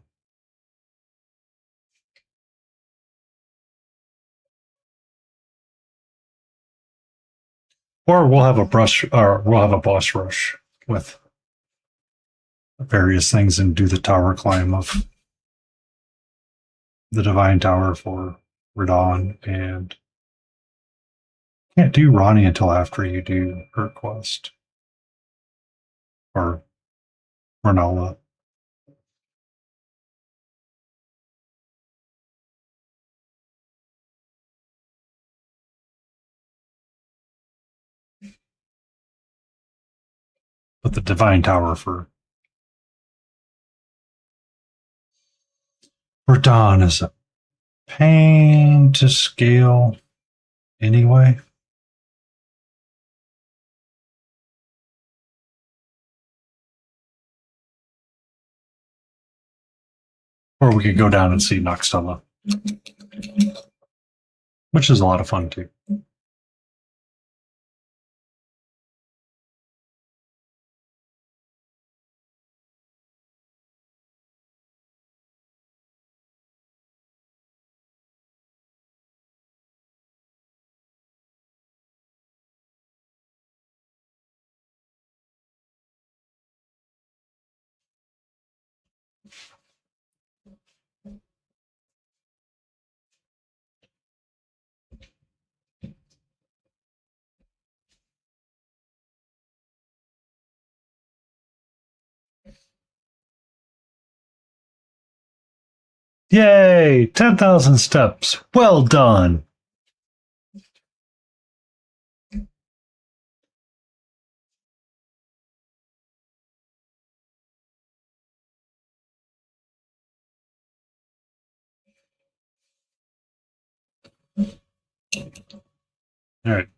Or we'll have a boss rush with various things and do the tower climb of the Divine Tower for Radon, and can't do Ronnie until after you do her quest or Renala. But the Divine Tower for Radon is a pain to scale anyway. Or we could go down and see Noxtella, which is a lot of fun too. Yay! 10,000 steps. Well done. All right.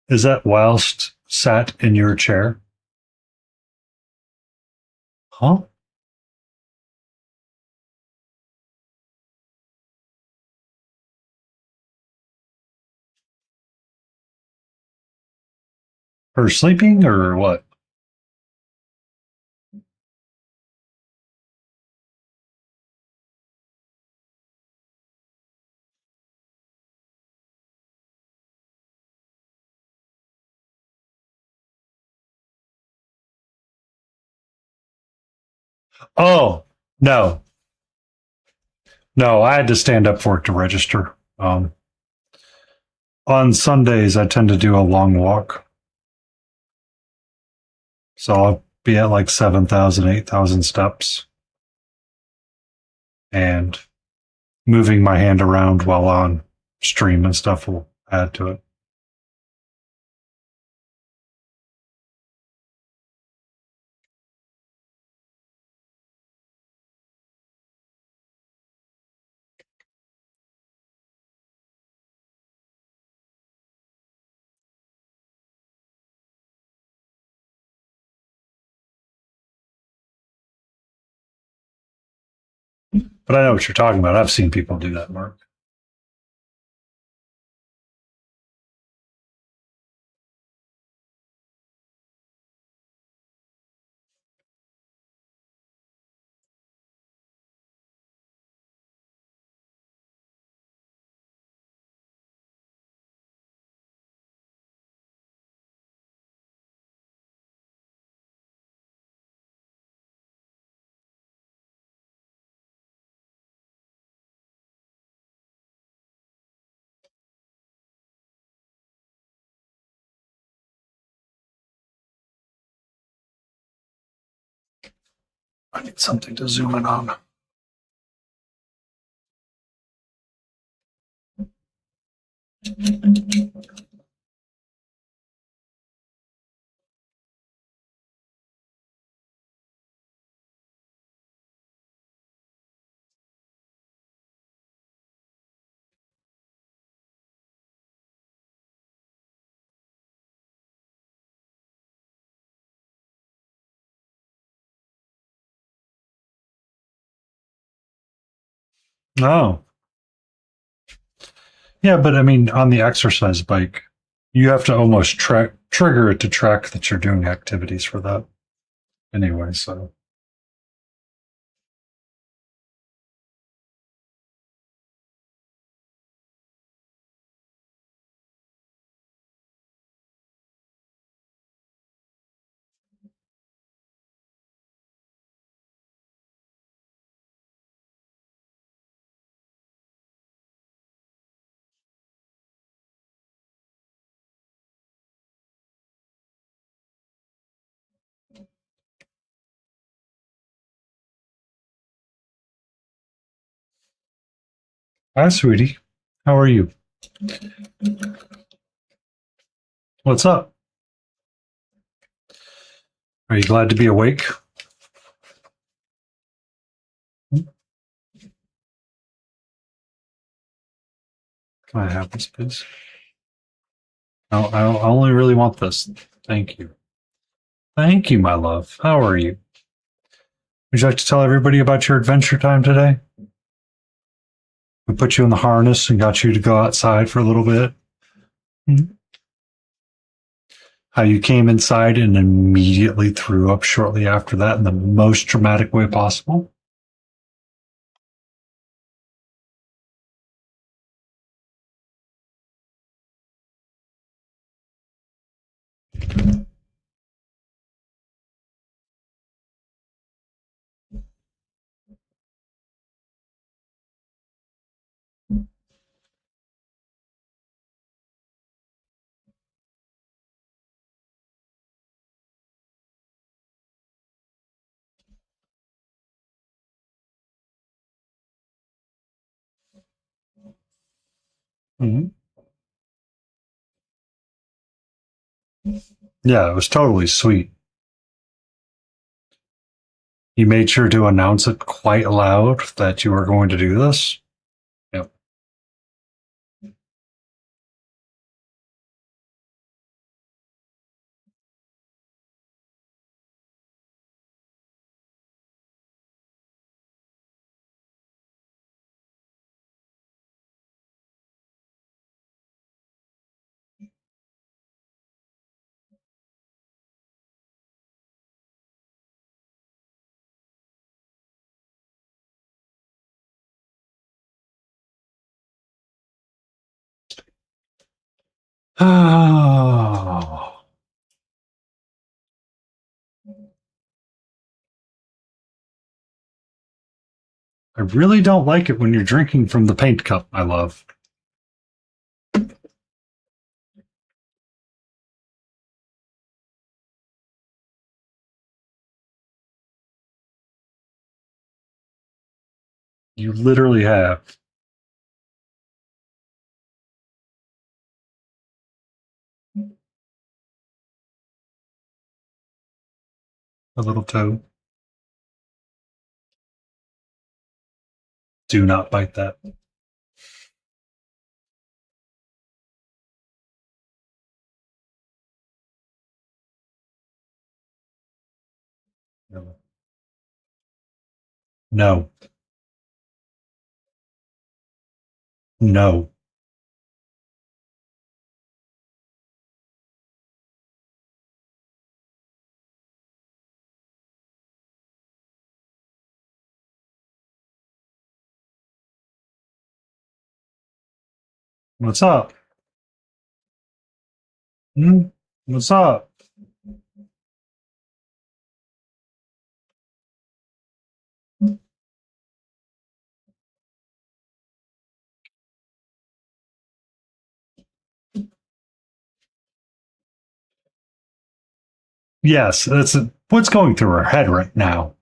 Is that whilst sat in your chair? Huh? Her sleeping or what? Oh, no. No, I had to stand up for it to register. On Sundays, I tend to do a long walk. So I'll be at like 7,000, 8,000 steps. And moving my hand around while on stream and stuff will add to it. But I know what you're talking about. I've seen people do that, Mark. I need something to zoom in on. Oh, yeah, but I mean, on the exercise bike, you have to almost trigger it to track that you're doing activities for that. Anyway, so hi, sweetie. How are you? What's up? Are you glad to be awake? Can I have this, please? I only really want this. Thank you. Thank you, my love. How are you? Would you like to tell everybody about your adventure time today? We put you in the harness and got you to go outside for a little bit. Mhm. How you came inside and immediately threw up shortly after that in the most dramatic way possible. Mhm. Yeah, it was totally sweet. You made sure to announce it quite loud that you were going to do this. Yep. Oh, I really don't like it when you're drinking from the paint cup, my love. You literally have. A little toe. Do not bite that. No. No. What's up? Hmm? What's up? Yes, that's what's going through her head right now.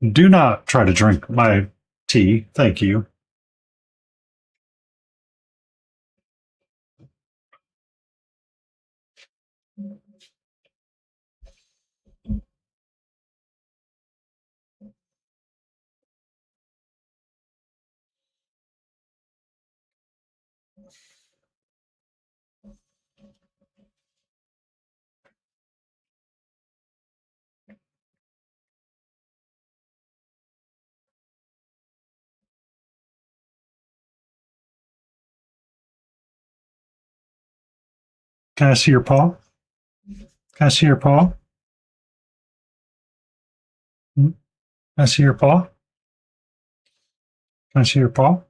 Do not try to drink my tea. Thank you. Can I see your paw? Can I see your paw? Hmm? Can I see your paw? Can I see your paw?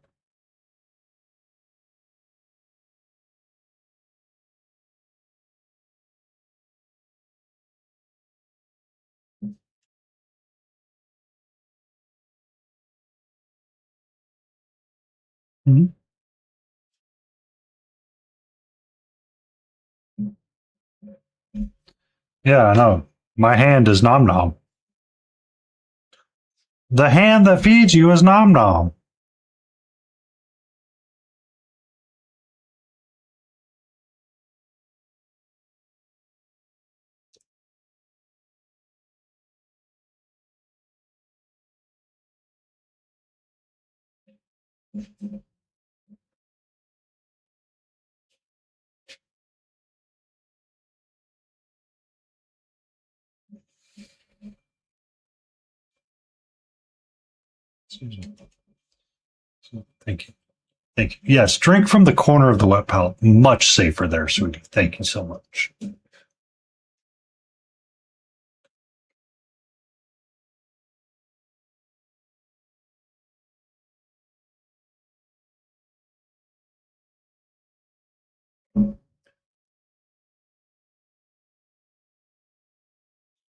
Hmm? Yeah, I know. My hand is Nom Nom. The hand that feeds you is Nom Nom. Thank you. Thank you. Yes, drink from the corner of the wet palate. Much safer there, sweetie. Thank you so much.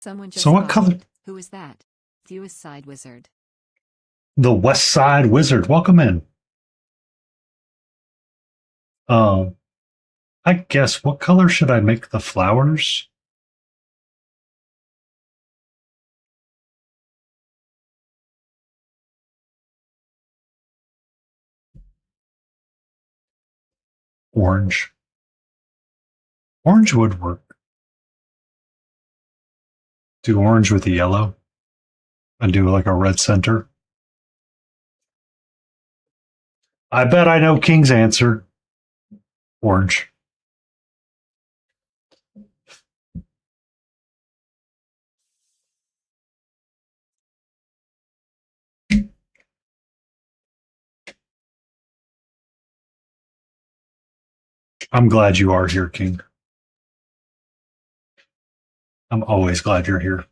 Someone So just what died. color? Who is that? Fewest Side Wizard. The West Side Wizard. Welcome in. Um, I guess what color should I make the flowers? Orange. Orange would work. Do orange with the yellow and do like a red center. I bet I know King's answer. Orange. I'm glad you are here, King. I'm always glad you're here.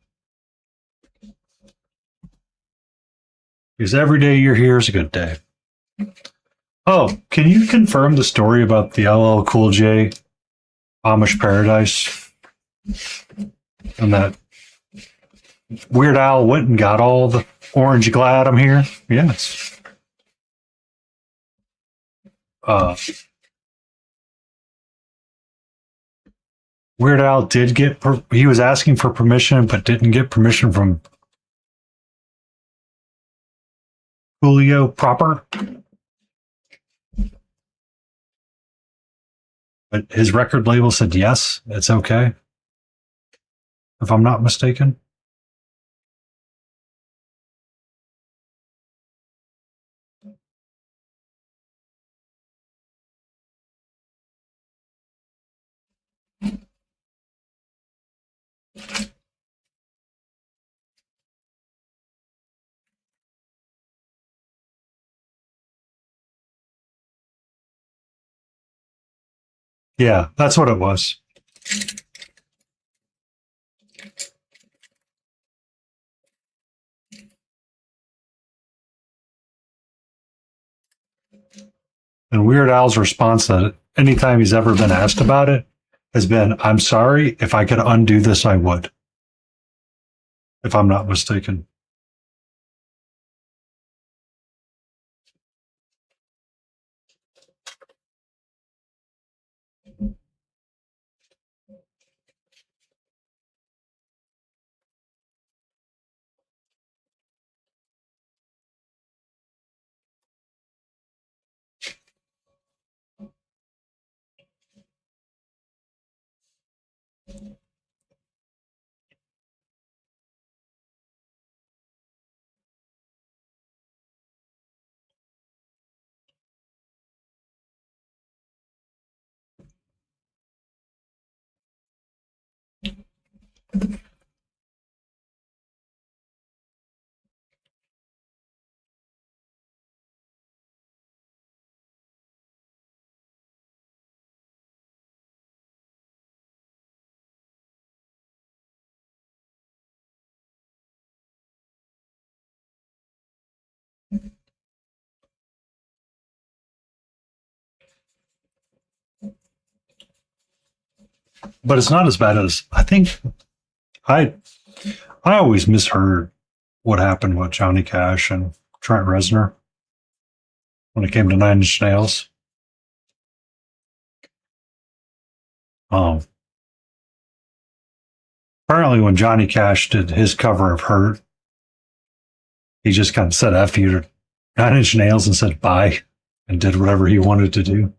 Because every day you're here is a good day. Oh, can you confirm the story about the LL Cool J Amish Paradise? And that Weird Al went and got all the orange glad I'm here? Yes. Uh, Weird Al did get, he was asking for permission, but didn't get permission from Julio proper. But his record label said, yes, it's okay. If I'm not mistaken. Yeah, that's what it was. And Weird Al's response that anytime he's ever been asked about it has been, I'm sorry, if I could undo this, I would. If I'm not mistaken. But it's not as bad as I think. I I always misheard what happened with Johnny Cash and Trent Reznor when it came to Nine Inch Nails. Um, Apparently, when Johnny Cash did his cover of "Hurt," he just kind of said "F you" to Nine Inch Nails and said bye and did whatever he wanted to do.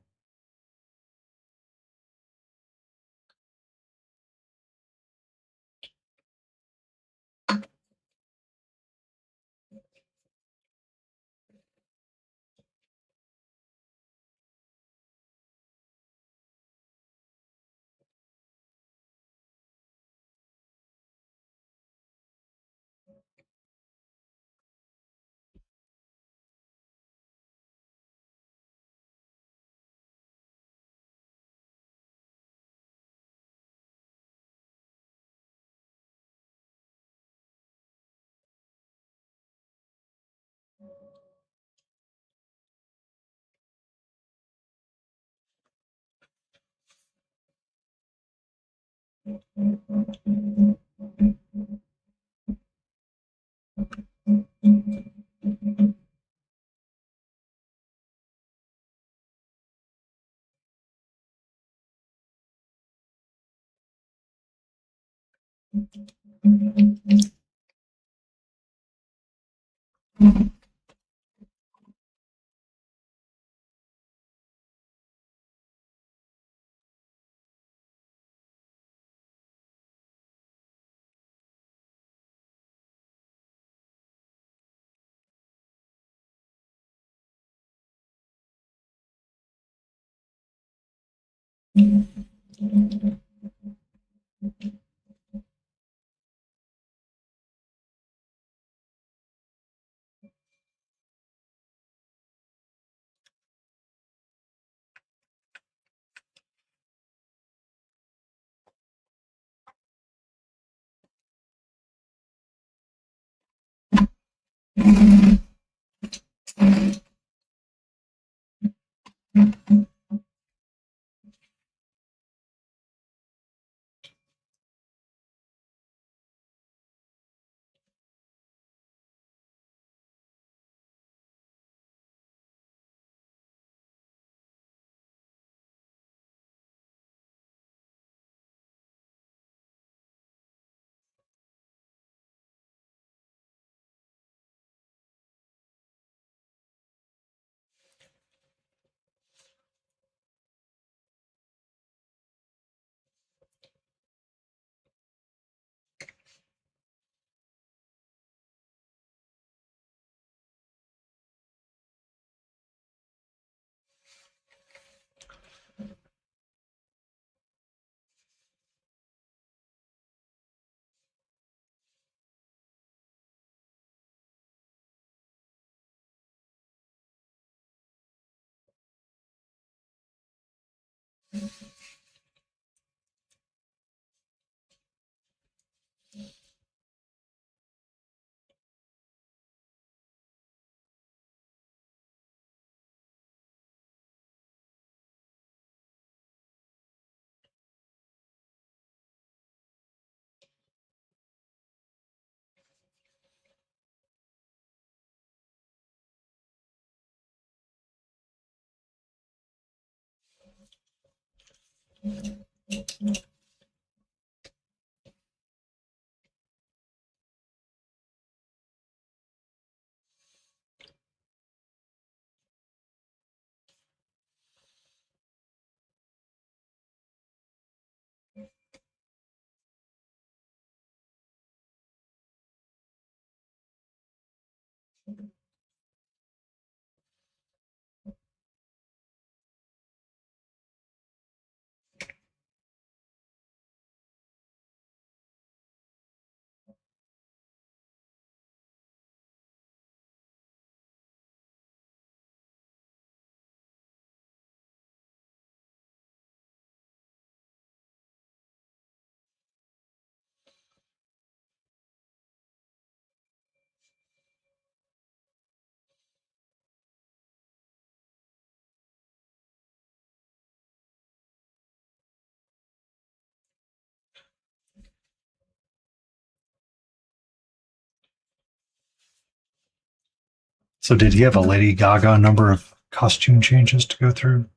So did he have a Lady Gaga number of costume changes to go through,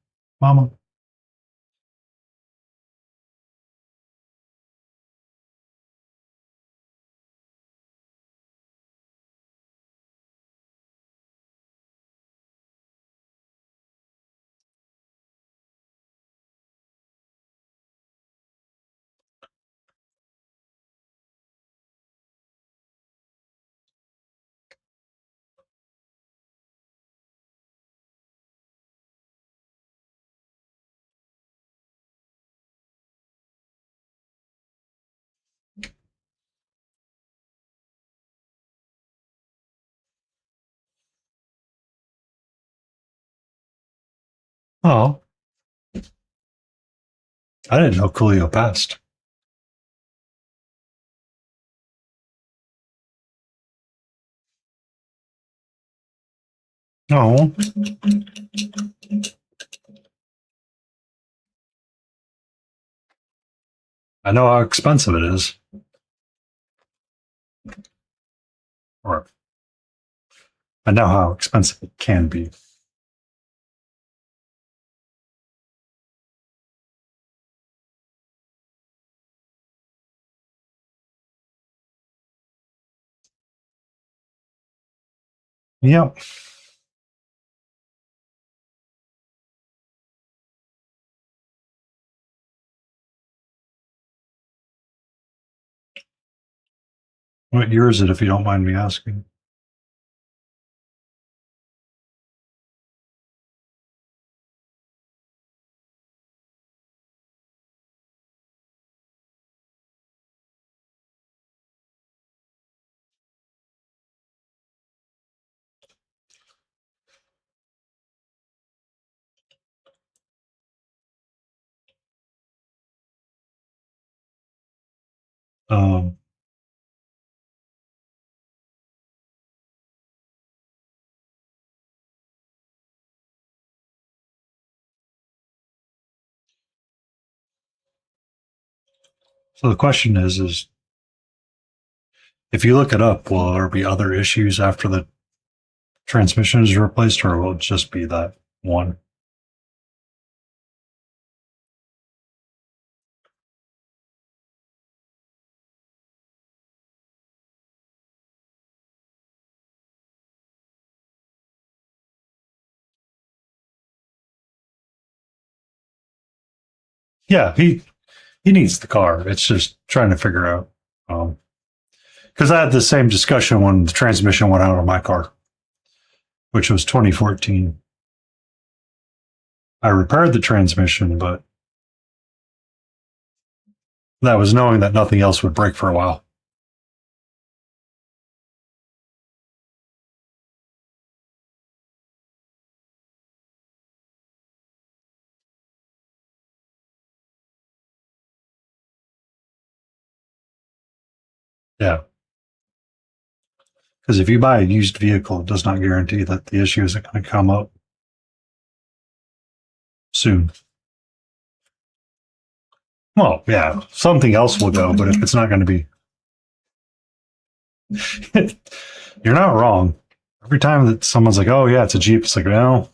Mama? Oh, I didn't know Coolio passed. Oh, I know how expensive it is. Or I know how expensive it can be. Yep. What year is it, if you don't mind me asking? Um, so the question is if you look it up, will there be other issues after the transmission is replaced, or will it just be that one? Yeah, he needs the car. It's just trying to figure out. Because I had the same discussion when the transmission went out of my car, which was 2014. I repaired the transmission, but that was knowing that nothing else would break for a while. Yeah. Because if you buy a used vehicle, it does not guarantee that the issue isn't going to come up soon. Well, yeah, something else will go, but if it's not going to be, you're not wrong. Every time that someone's like, "Oh yeah, it's a Jeep," it's like, well,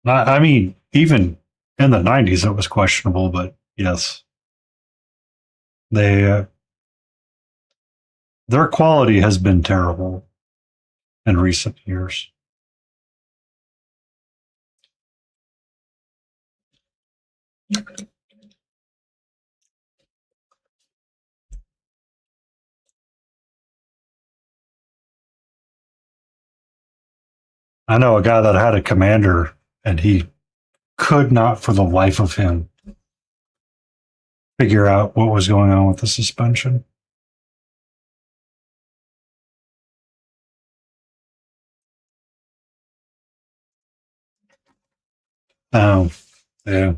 I mean, even in the 90s, it was questionable, but yes, they their quality has been terrible in recent years. I know a guy that had a Commander, and he could not, for the life of him, figure out what was going on with the suspension. Oh, yeah.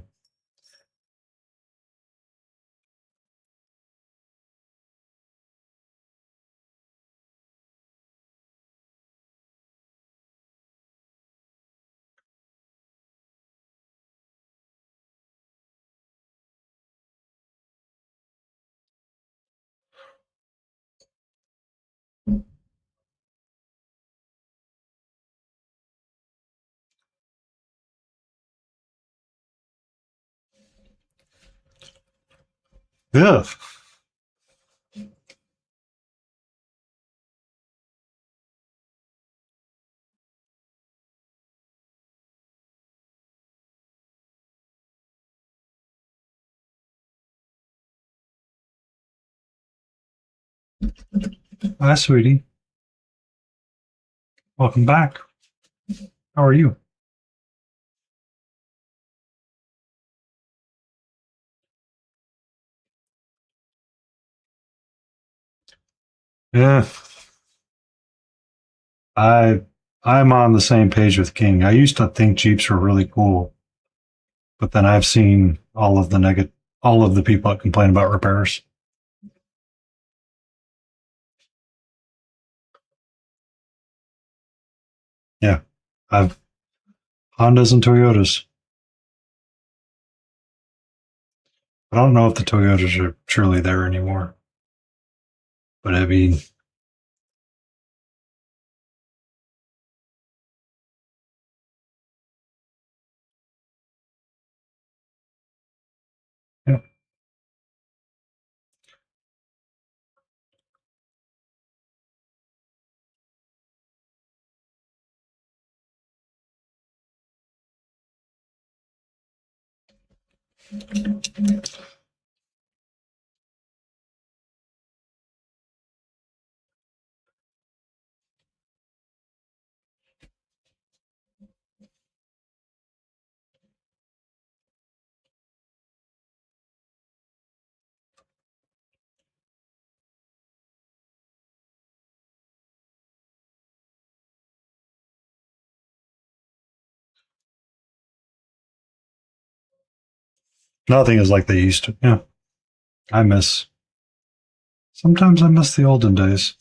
Ugh. Hi, sweetie. Welcome back. How are you? Yeah, I I'm on the same page with King. I used to think Jeeps were really cool, but then I've seen all of the people that complain about repairs. Yeah, I've Hondas and Toyotas. I don't know if the Toyotas are truly there anymore, but I mean, yeah. Nothing is like they used to. Yeah, I miss. Sometimes I miss the olden days.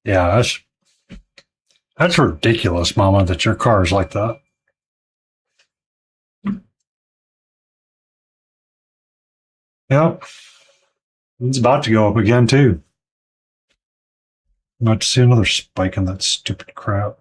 Yeah, that's ridiculous, Mama. That your car is like that. Yep, it's about to go up again too. I'm about to see another spike in that stupid crap.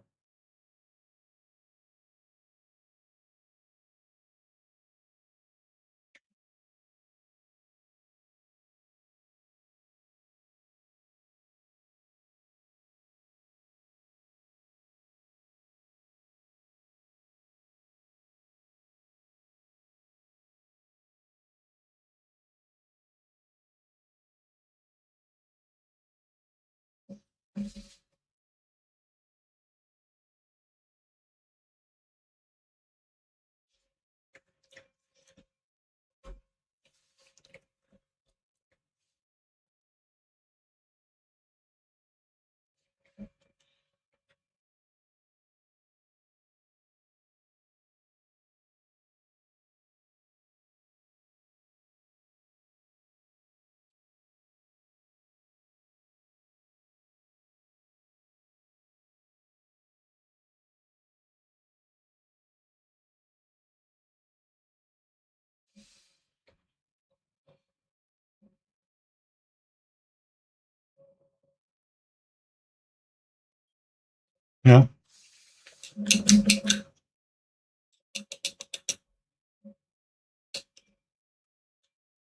Yeah.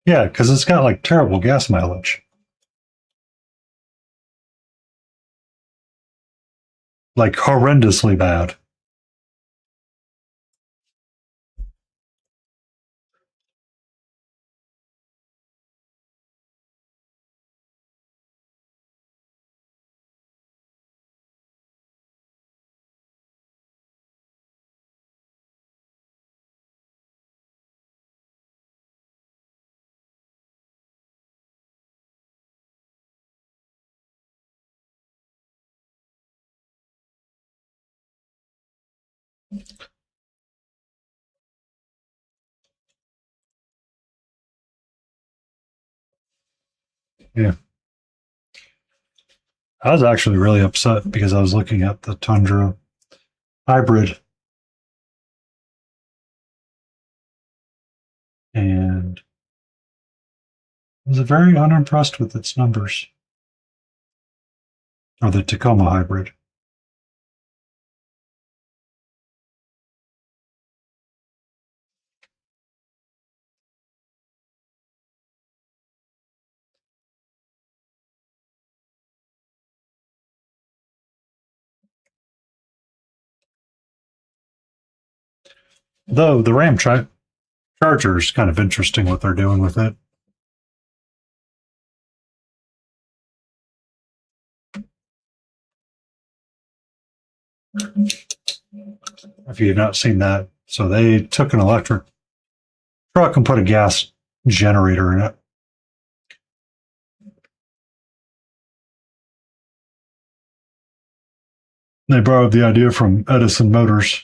Yeah, because it's got like terrible gas mileage. Like horrendously bad. Yeah. I was actually really upset because I was looking at the Tundra hybrid and was very unimpressed with its numbers. Or the Tacoma hybrid. Though the Charger is kind of interesting what they're doing with it. If you have not seen that, so they took an electric truck and put a gas generator in it. They borrowed the idea from Edison Motors.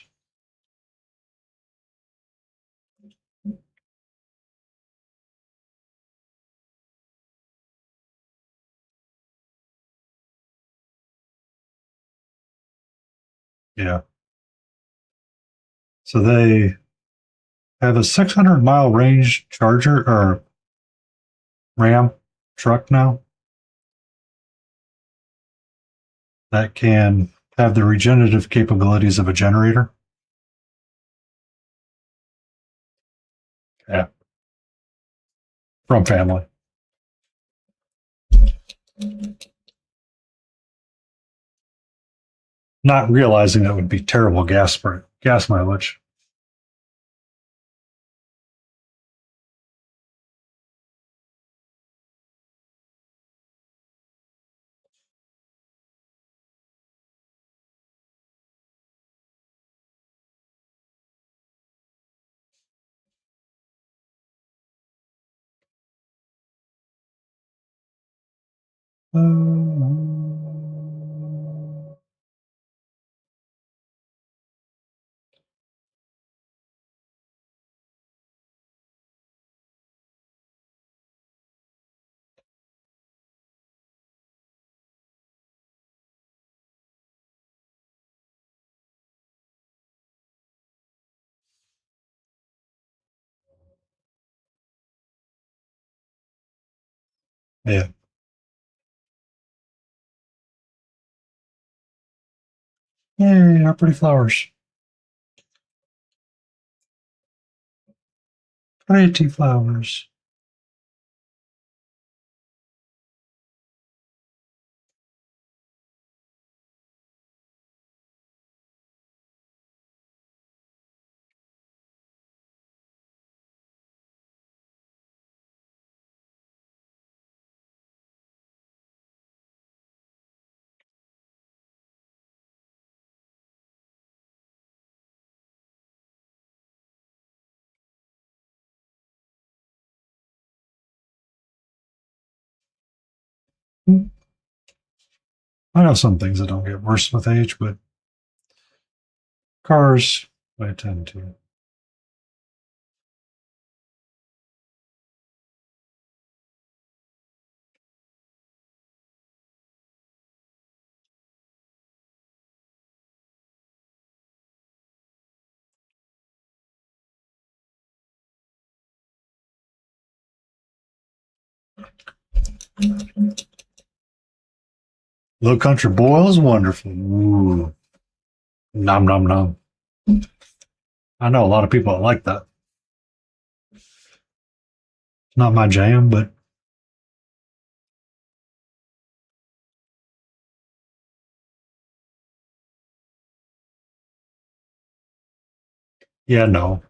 Yeah. So they have a 600-mile range Charger or Ram truck now that can have the regenerative capabilities of a generator. Yeah. From family. Not realizing that would be terrible gas mileage. Yeah. Yay, our pretty flowers. Pretty flowers. I know some things that don't get worse with age, but cars, I tend to. Low Country Boil is wonderful. Ooh. Nom nom nom. I know a lot of people that like that. Not my jam, but yeah, no.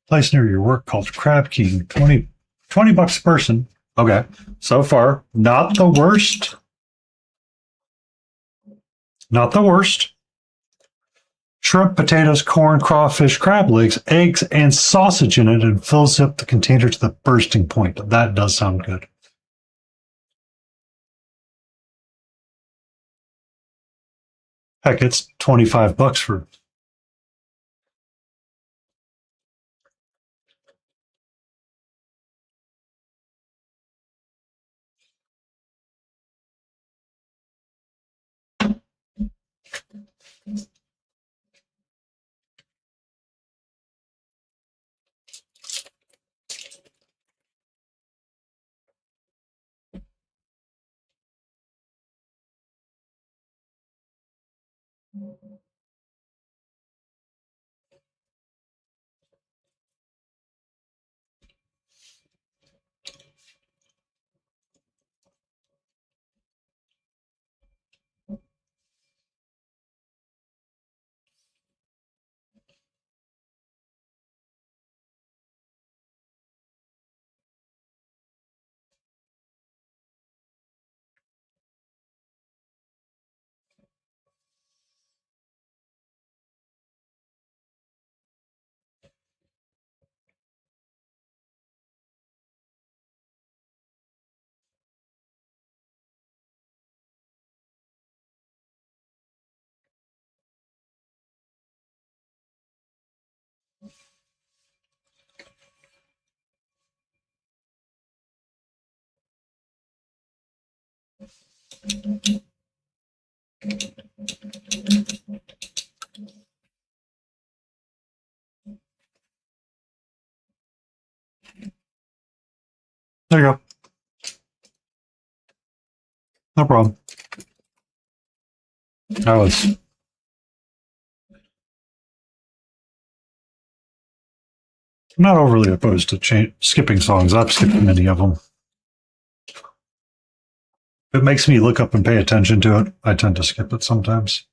Place near your work called Crab King. 20 bucks a person. Okay. So far, not the worst. Not the worst. Shrimp, potatoes, corn, crawfish, crab legs, eggs, and sausage in it, and fills up the container to the bursting point. That does sound good. Heck, it's 25 bucks for. There you go. No problem. I was. I'm not overly opposed to skipping songs. I've skipped many of them. If it makes me look up and pay attention to it, I tend to skip it sometimes.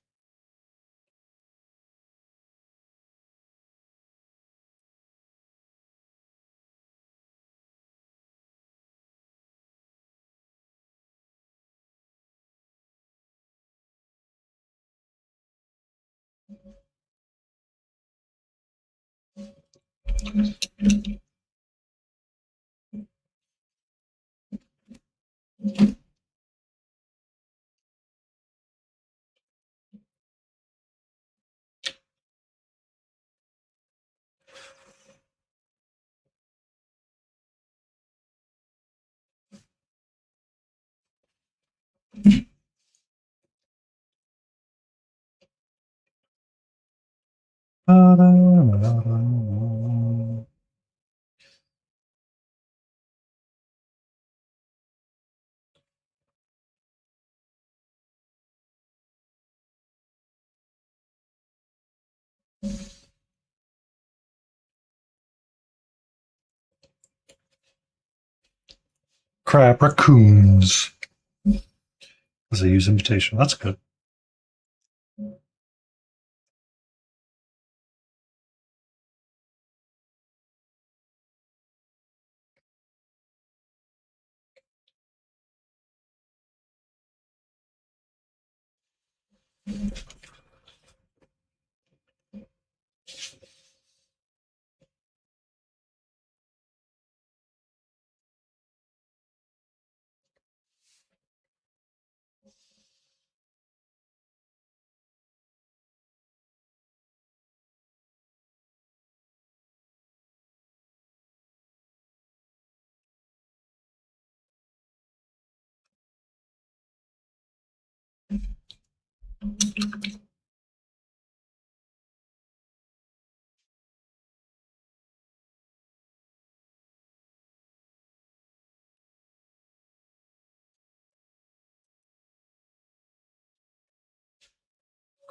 Crab raccoons. Because they use invitation. That's good.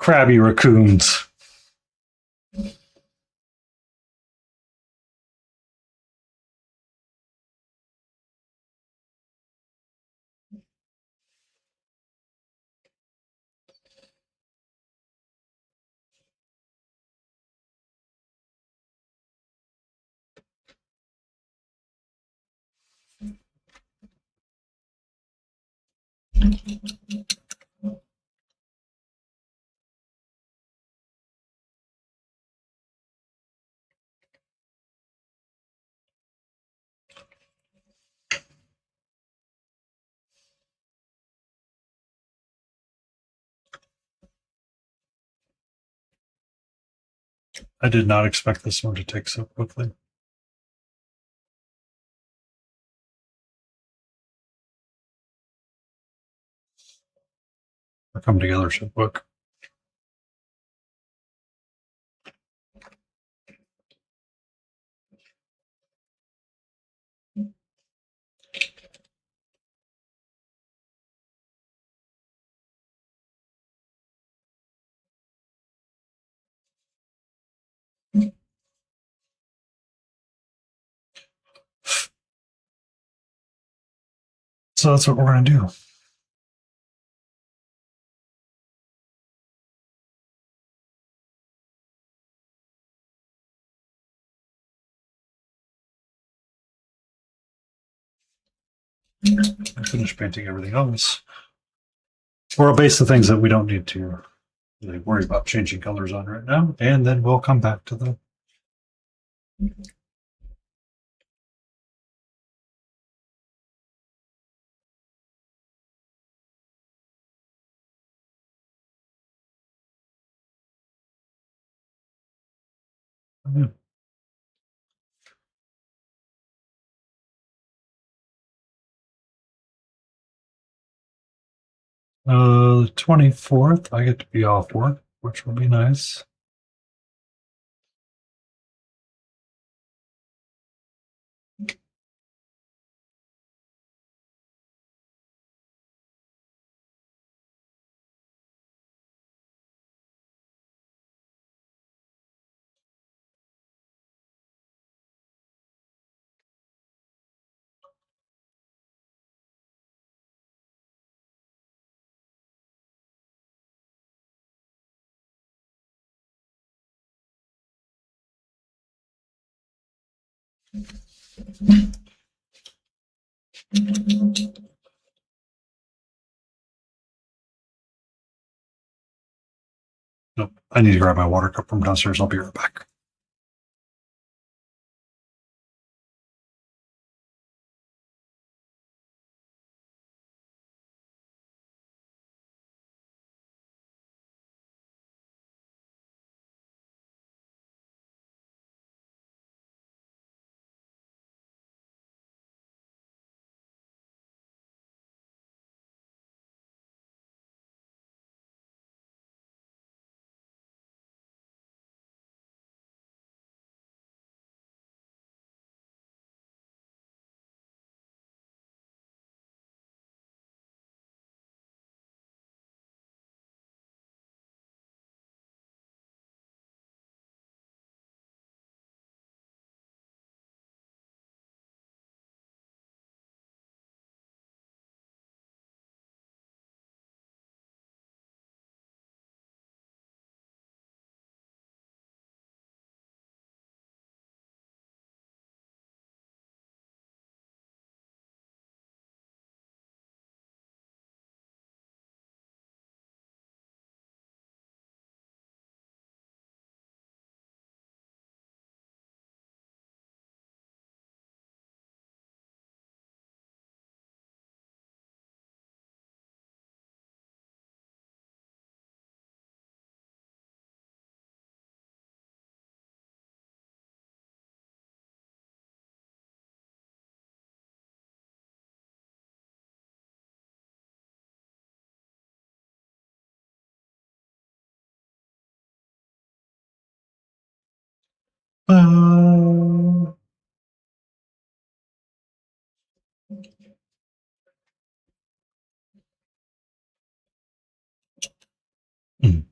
Crabby raccoons. I did not expect this one to take so quickly. Or come together so quick. So that's what we're going to do. I finished painting everything else. We'll base the things that we don't need to really worry about changing colors on right now, and then we'll come back to the the 24th. I get to be off work, which will be nice. Nope. I need to grab my water cup from downstairs. I'll be right back. Mm.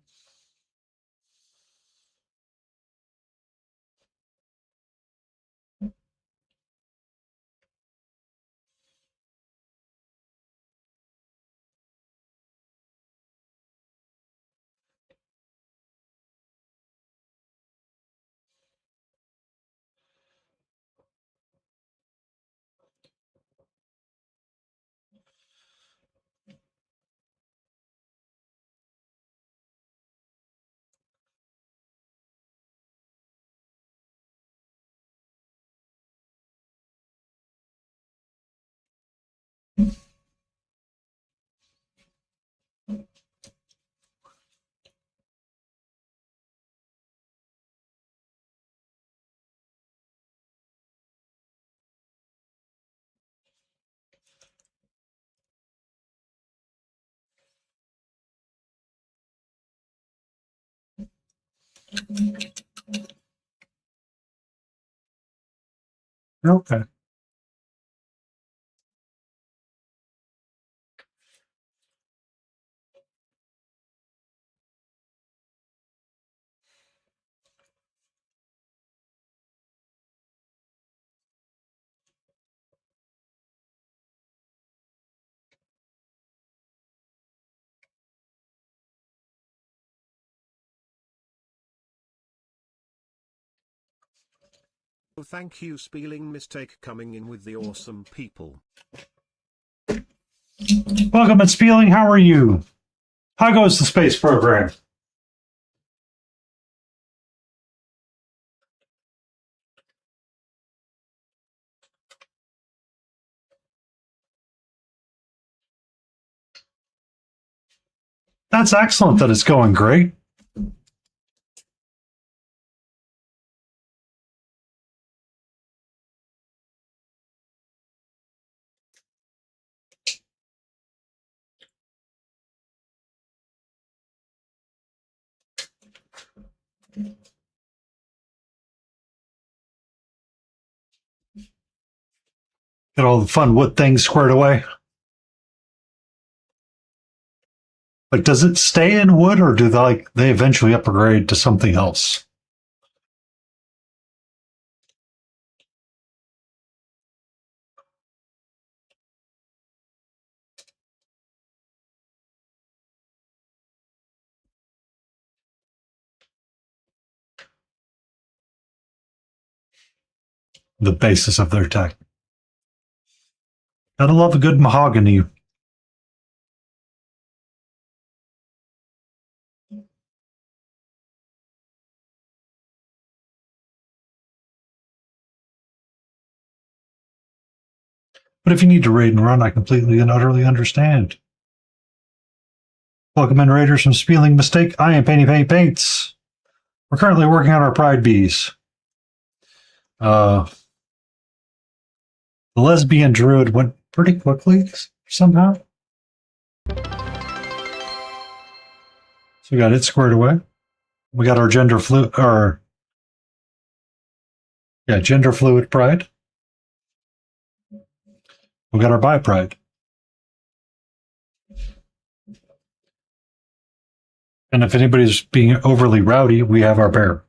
Okay. Thank you, Spelling Mistake, coming in with the awesome people. Welcome at Spieling. How are you? How goes the space program? That's excellent that it's going great. Get all the fun wood things squared away. Like, does it stay in wood, or do they eventually upgrade to something else? The basis of their tech. Gotta love a good mahogany. But if you need to raid and run, I completely and utterly understand. Welcome in, Raiders from Spieling Mistake. I am Painty Paint Paints. We're currently working on our Pride Bees. The lesbian druid went pretty quickly somehow. So we got it squared away. We got our gender fluid pride. We got our bi pride. And if anybody's being overly rowdy, we have our bear.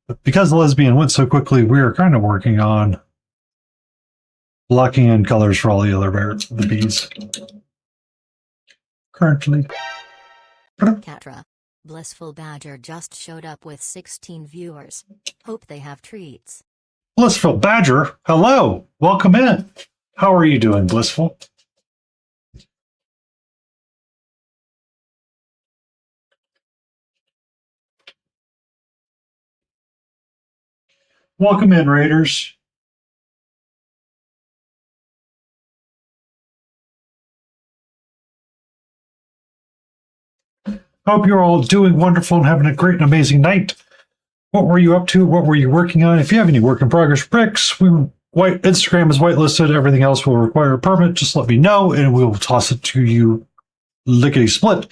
But because the lesbian went so quickly, we are kind of working on locking in colors for all the other the bees. Currently. Catra. Blissful Badger just showed up with 16 viewers. Hope they have treats. Blissful Badger, hello. Welcome in. How are you doing, Blissful? Welcome in, Raiders. Hope you're all doing wonderful and having a great and amazing night. What were you up to? What were you working on? If you have any work in progress bricks, Instagram is whitelisted. Everything else will require a permit. Just let me know and we'll toss it to you lickety split.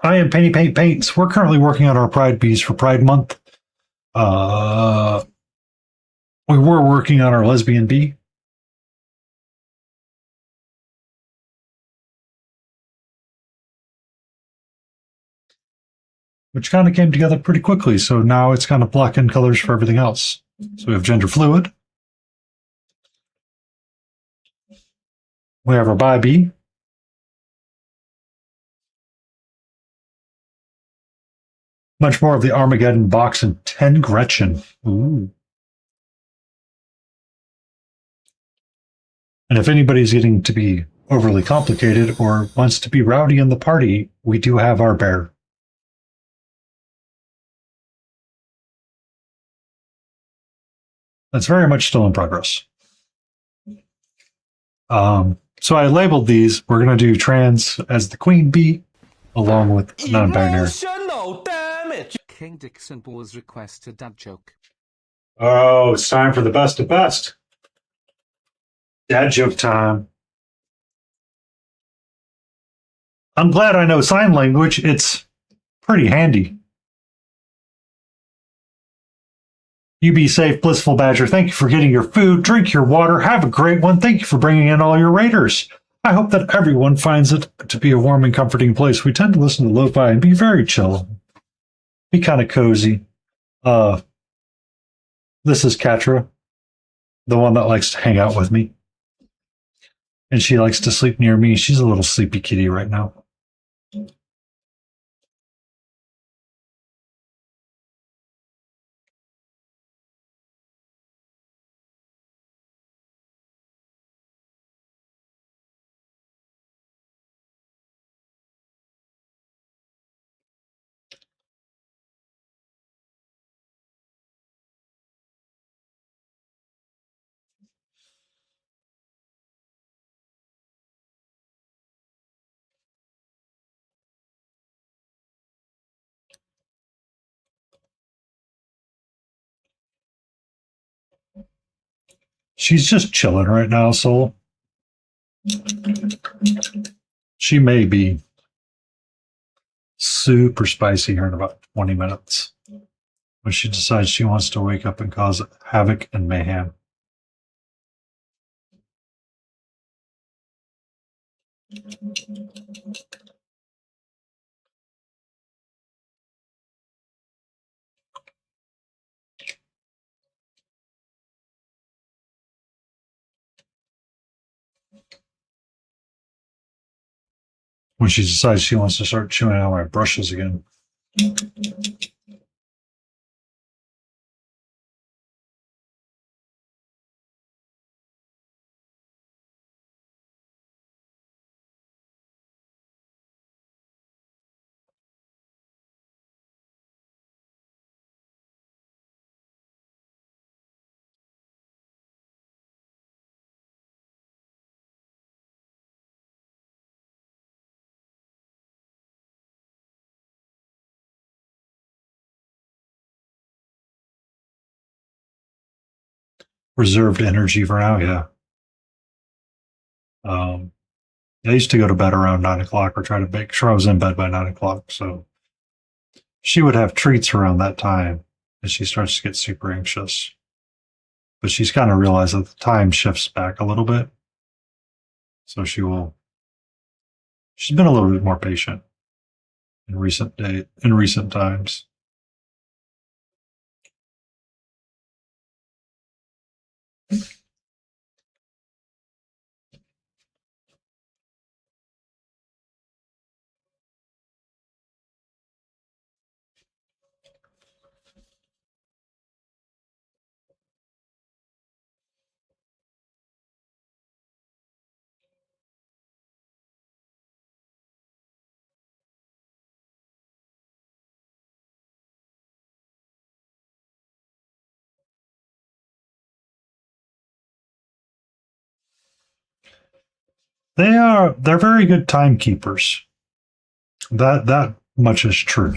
I am Penny Paint Paints. We're currently working on our Pride Bees for Pride Month. We were working on our Lesbian Bee. Which kind of came together pretty quickly. So now it's kind of black in colors for everything else. So we have gender fluid. We have our bi bee. Much more of the Armageddon box and 10 Gretchen. Ooh. And if anybody's getting to be overly complicated or wants to be rowdy in the party, we do have our bear. That's very much still in progress. So I labeled these. We're going to do trans as the queen bee, along with non-binary. Emotional damage. King Dixon Balls request a dad joke. Oh, it's time for the best of best. Dad joke time. I'm glad I know sign language. It's pretty handy. You be safe, Blissful Badger. Thank you for getting your food. Drink your water. Have a great one. Thank you for bringing in all your raiders. I hope that everyone finds it to be a warm and comforting place. We tend to listen to lo-fi and be very chill. Be kind of cozy. This is Katra, the one that likes to hang out with me. And she likes to sleep near me. She's a little sleepy kitty right now. She's just chilling right now, Soul. She may be super spicy here in about 20 minutes when she decides she wants to wake up and cause havoc and mayhem. When she decides she wants to start chewing on my brushes again. Reserved energy for now, yeah. I used to go to bed around 9 o'clock or try to make sure I was in bed by 9 o'clock. So she would have treats around that time and she starts to get super anxious. But she's kind of realized that the time shifts back a little bit. So she's been a little bit more patient in recent times. They're very good timekeepers. That much is true.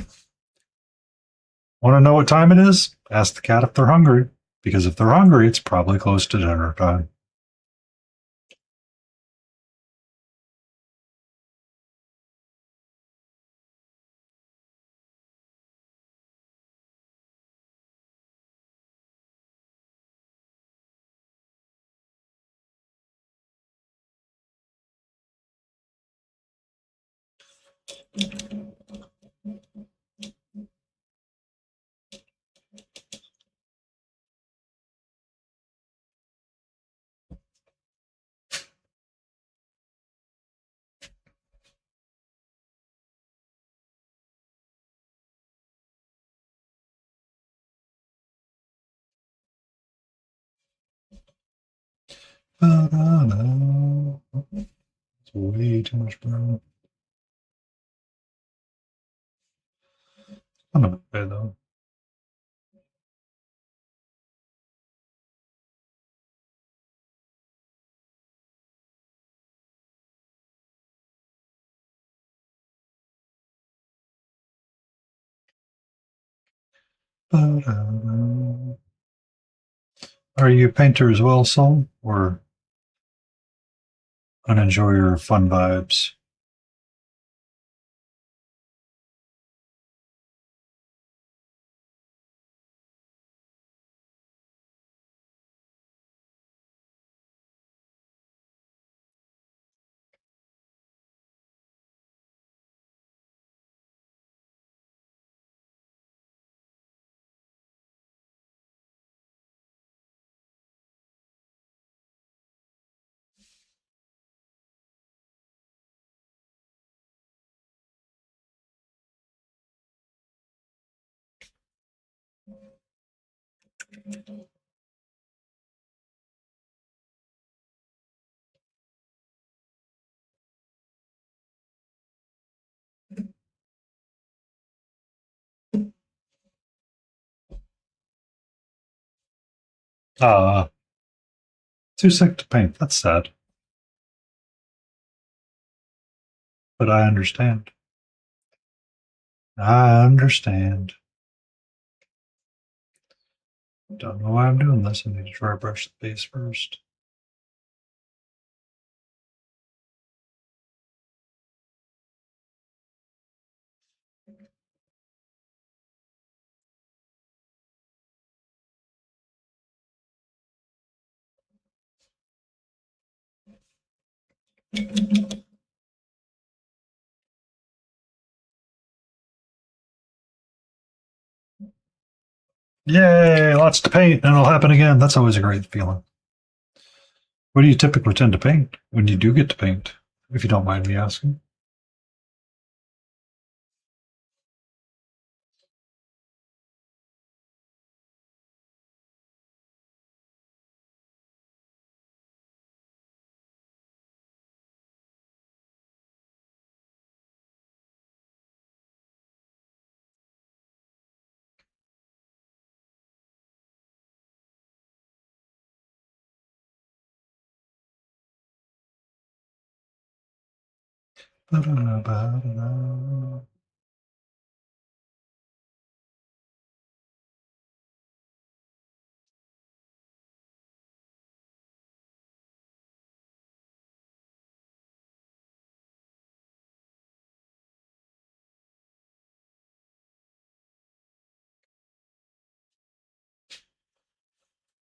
Want to know what time it is? Ask the cat if they're hungry. Because if they're hungry, it's probably close to dinner time. It's way too much brown. I'm not bad though. Are you a painter as well, Saul? Or an enjoyer of fun vibes? Ah, too sick to paint. That's sad. But I understand. I understand. Don't know why I'm doing this. I need to dry brush the base first. Yay, lots to paint, and it'll happen again. That's always a great feeling. What do you typically tend to paint when you do get to paint, if you don't mind me asking?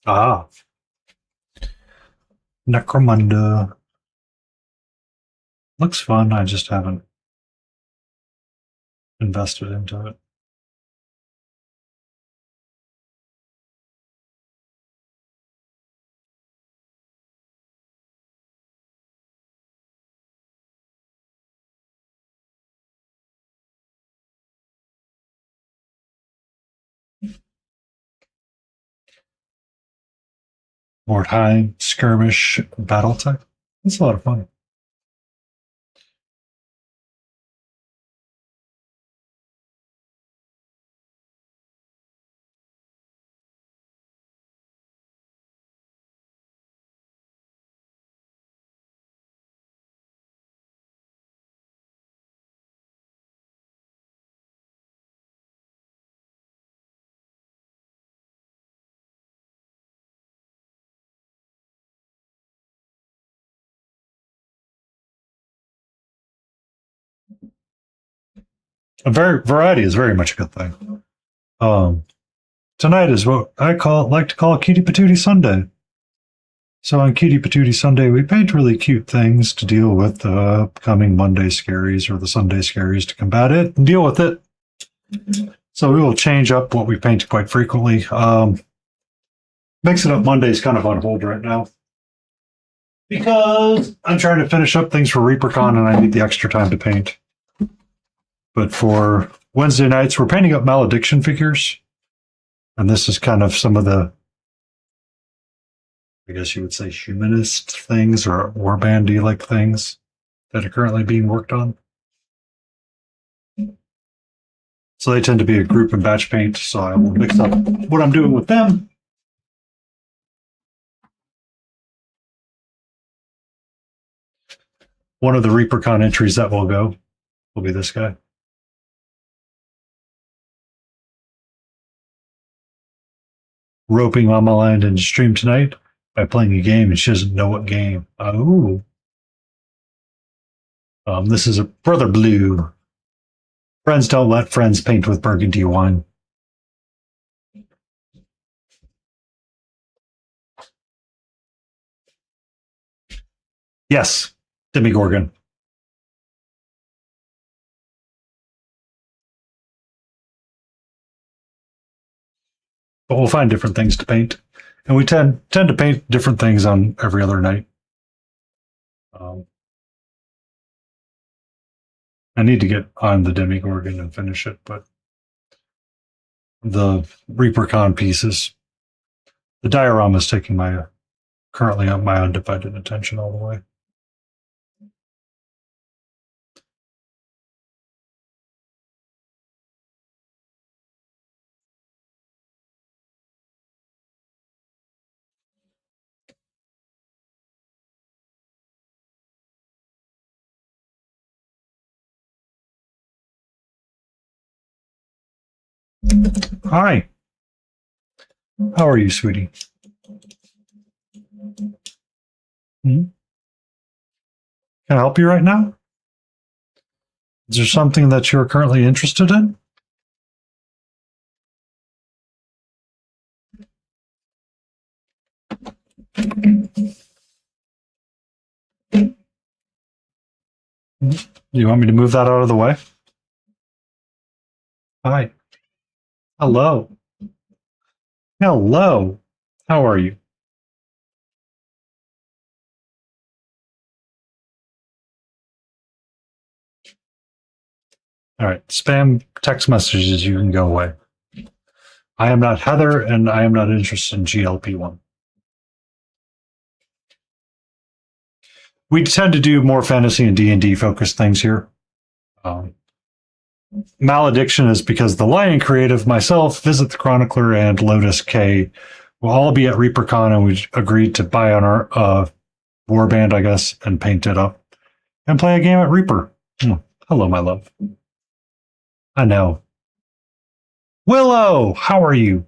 Ah, Necromunda. Looks fun, I just haven't invested into it. Mordheim, Skirmish, Battletech. That's a lot of fun. Variety is very much a good thing. Um, Tonight is what I like to call Kitty Patootie Sunday. So on Cutie Patootie Sunday, we paint really cute things to deal with the upcoming Monday scaries or the Sunday scaries to combat it and deal with it. So we will change up what we paint quite frequently. Mixing Up Monday is kind of on hold right now because I'm trying to finish up things for ReaperCon and I need the extra time to paint. But for Wednesday nights, we're painting up Malediction figures. And this is kind of some of the, I guess you would say, humanist things or warbandy-like things that are currently being worked on. So they tend to be a group and batch paint, so I will mix up what I'm doing with them. One of the ReaperCon entries that will go will be this guy. Roping Mama Land into stream tonight by playing a game and she doesn't know what game. Oh. This is a Brother Blue. Friends don't let friends paint with burgundy wine. Yes, Demigorgon. But we'll find different things to paint. And we tend to paint different things on every other night. I need to get on the Demigorgon and finish it, but the ReaperCon pieces, the diorama is taking my currently on my undivided attention all the way. Hi. How are you, sweetie? Can I help you right now? Is there something that you're currently interested in? Do you want me to move that out of the way? Hi. Hello. Hello. How are you? All right. Spam text messages, you can go away. I am not Heather, and I am not interested in GLP-1. We tend to do more fantasy and D&D focused things here. Malediction is because the Lion Creative, myself, Visit the Chronicler, and Lotus K will all be at ReaperCon, and we agreed to buy on our warband, I guess, and paint it up and play a game at Reaper. Hello, my love. I know. Willow, how are you?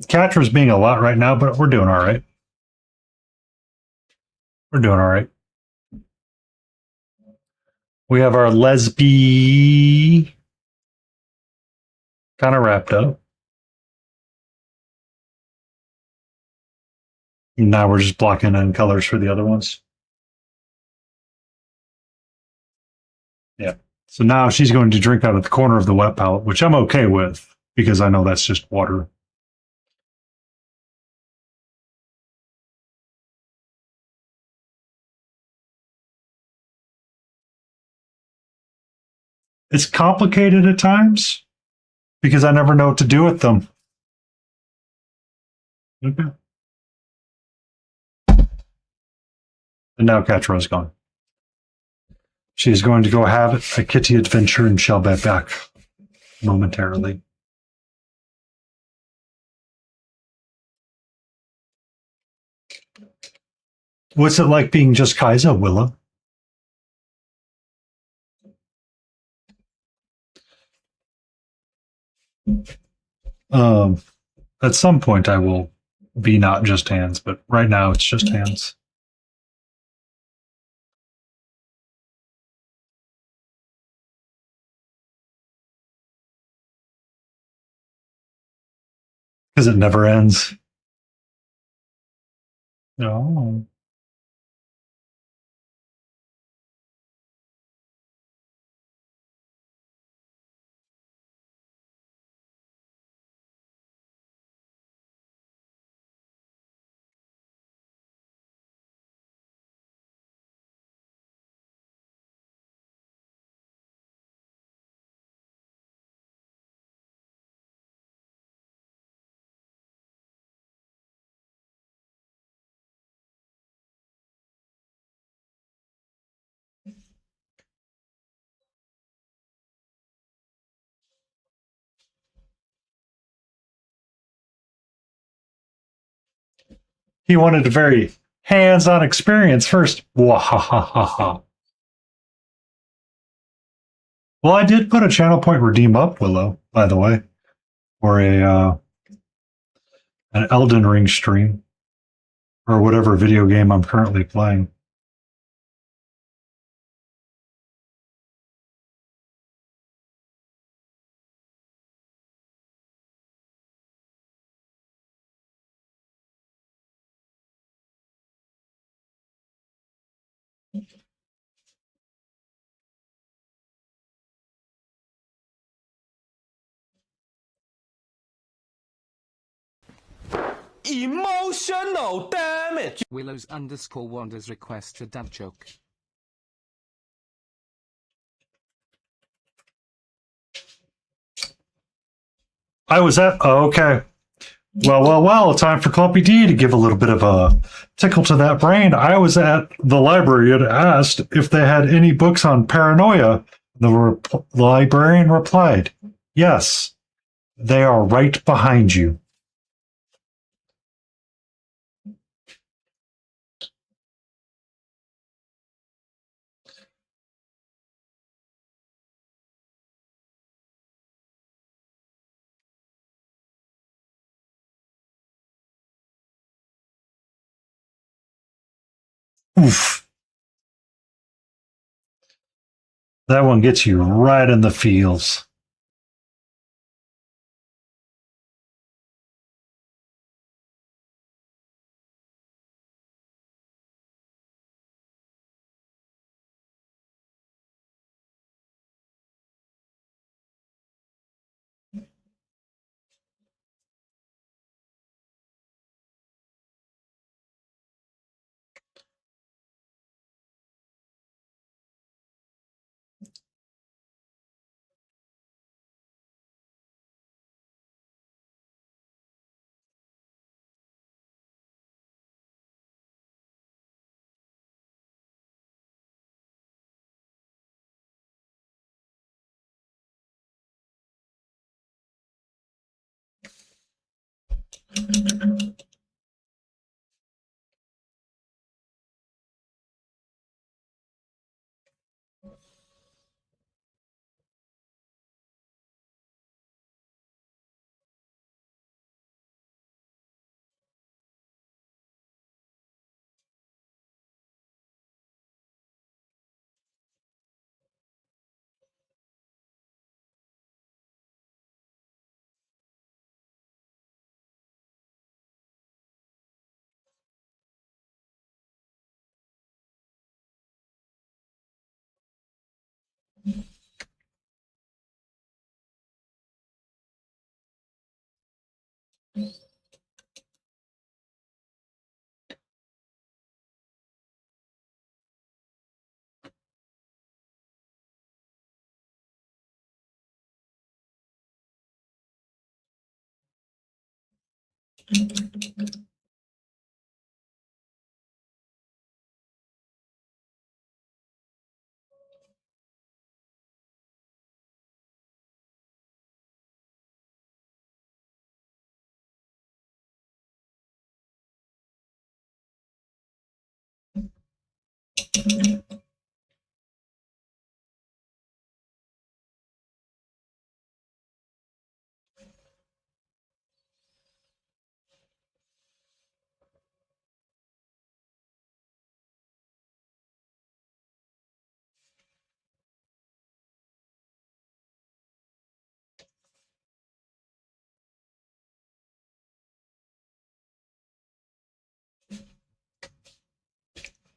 Catra's being a lot right now, but we're doing all right. We're doing all right. We have our lesbi kind of wrapped up. Now we're just blocking in colors for the other ones. Yeah. So now she's going to drink out of the corner of the wet palette, which I'm okay with because I know that's just water. It's complicated at times because I never know what to do with them. Okay. And now Catra is gone. She is going to go have a kitty adventure and she'll be back momentarily. What's it like being just Kaiser, Willow? At some point I will be not just hands, but right now it's just hands. Because it never ends. No. He wanted a very hands-on experience first. Wahahaha. Well, I did put a channel point redeem up, Willow, by the way, for an Elden Ring stream or whatever video game I'm currently playing. Emotional damage. Willows underscore wanders request a dad joke. I was at. Oh, okay. Well. Time for Clumpy D to give a little bit of a tickle to that brain. I was at the library and asked if they had any books on paranoia. The librarian replied, "Yes, they are right behind you." Oof. That one gets you right in the feels.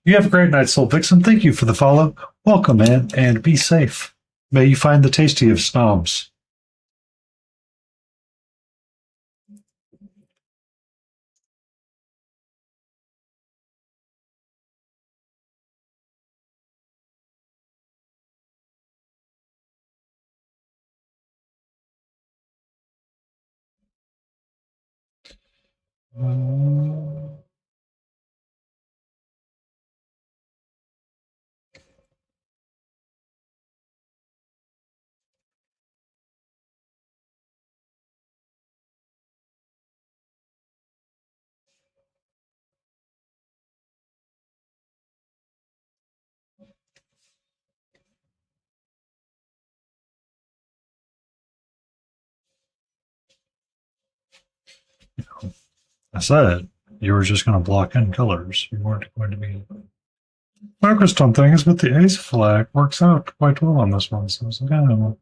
You have a great night, Soul Vixen. Thank you for the follow. Welcome, man, and be safe. May you find the tasty of snobs. I said you were just going to block in colors. You weren't going to be focused on things, but the ace flag works out quite well on this one. So it's like, oh.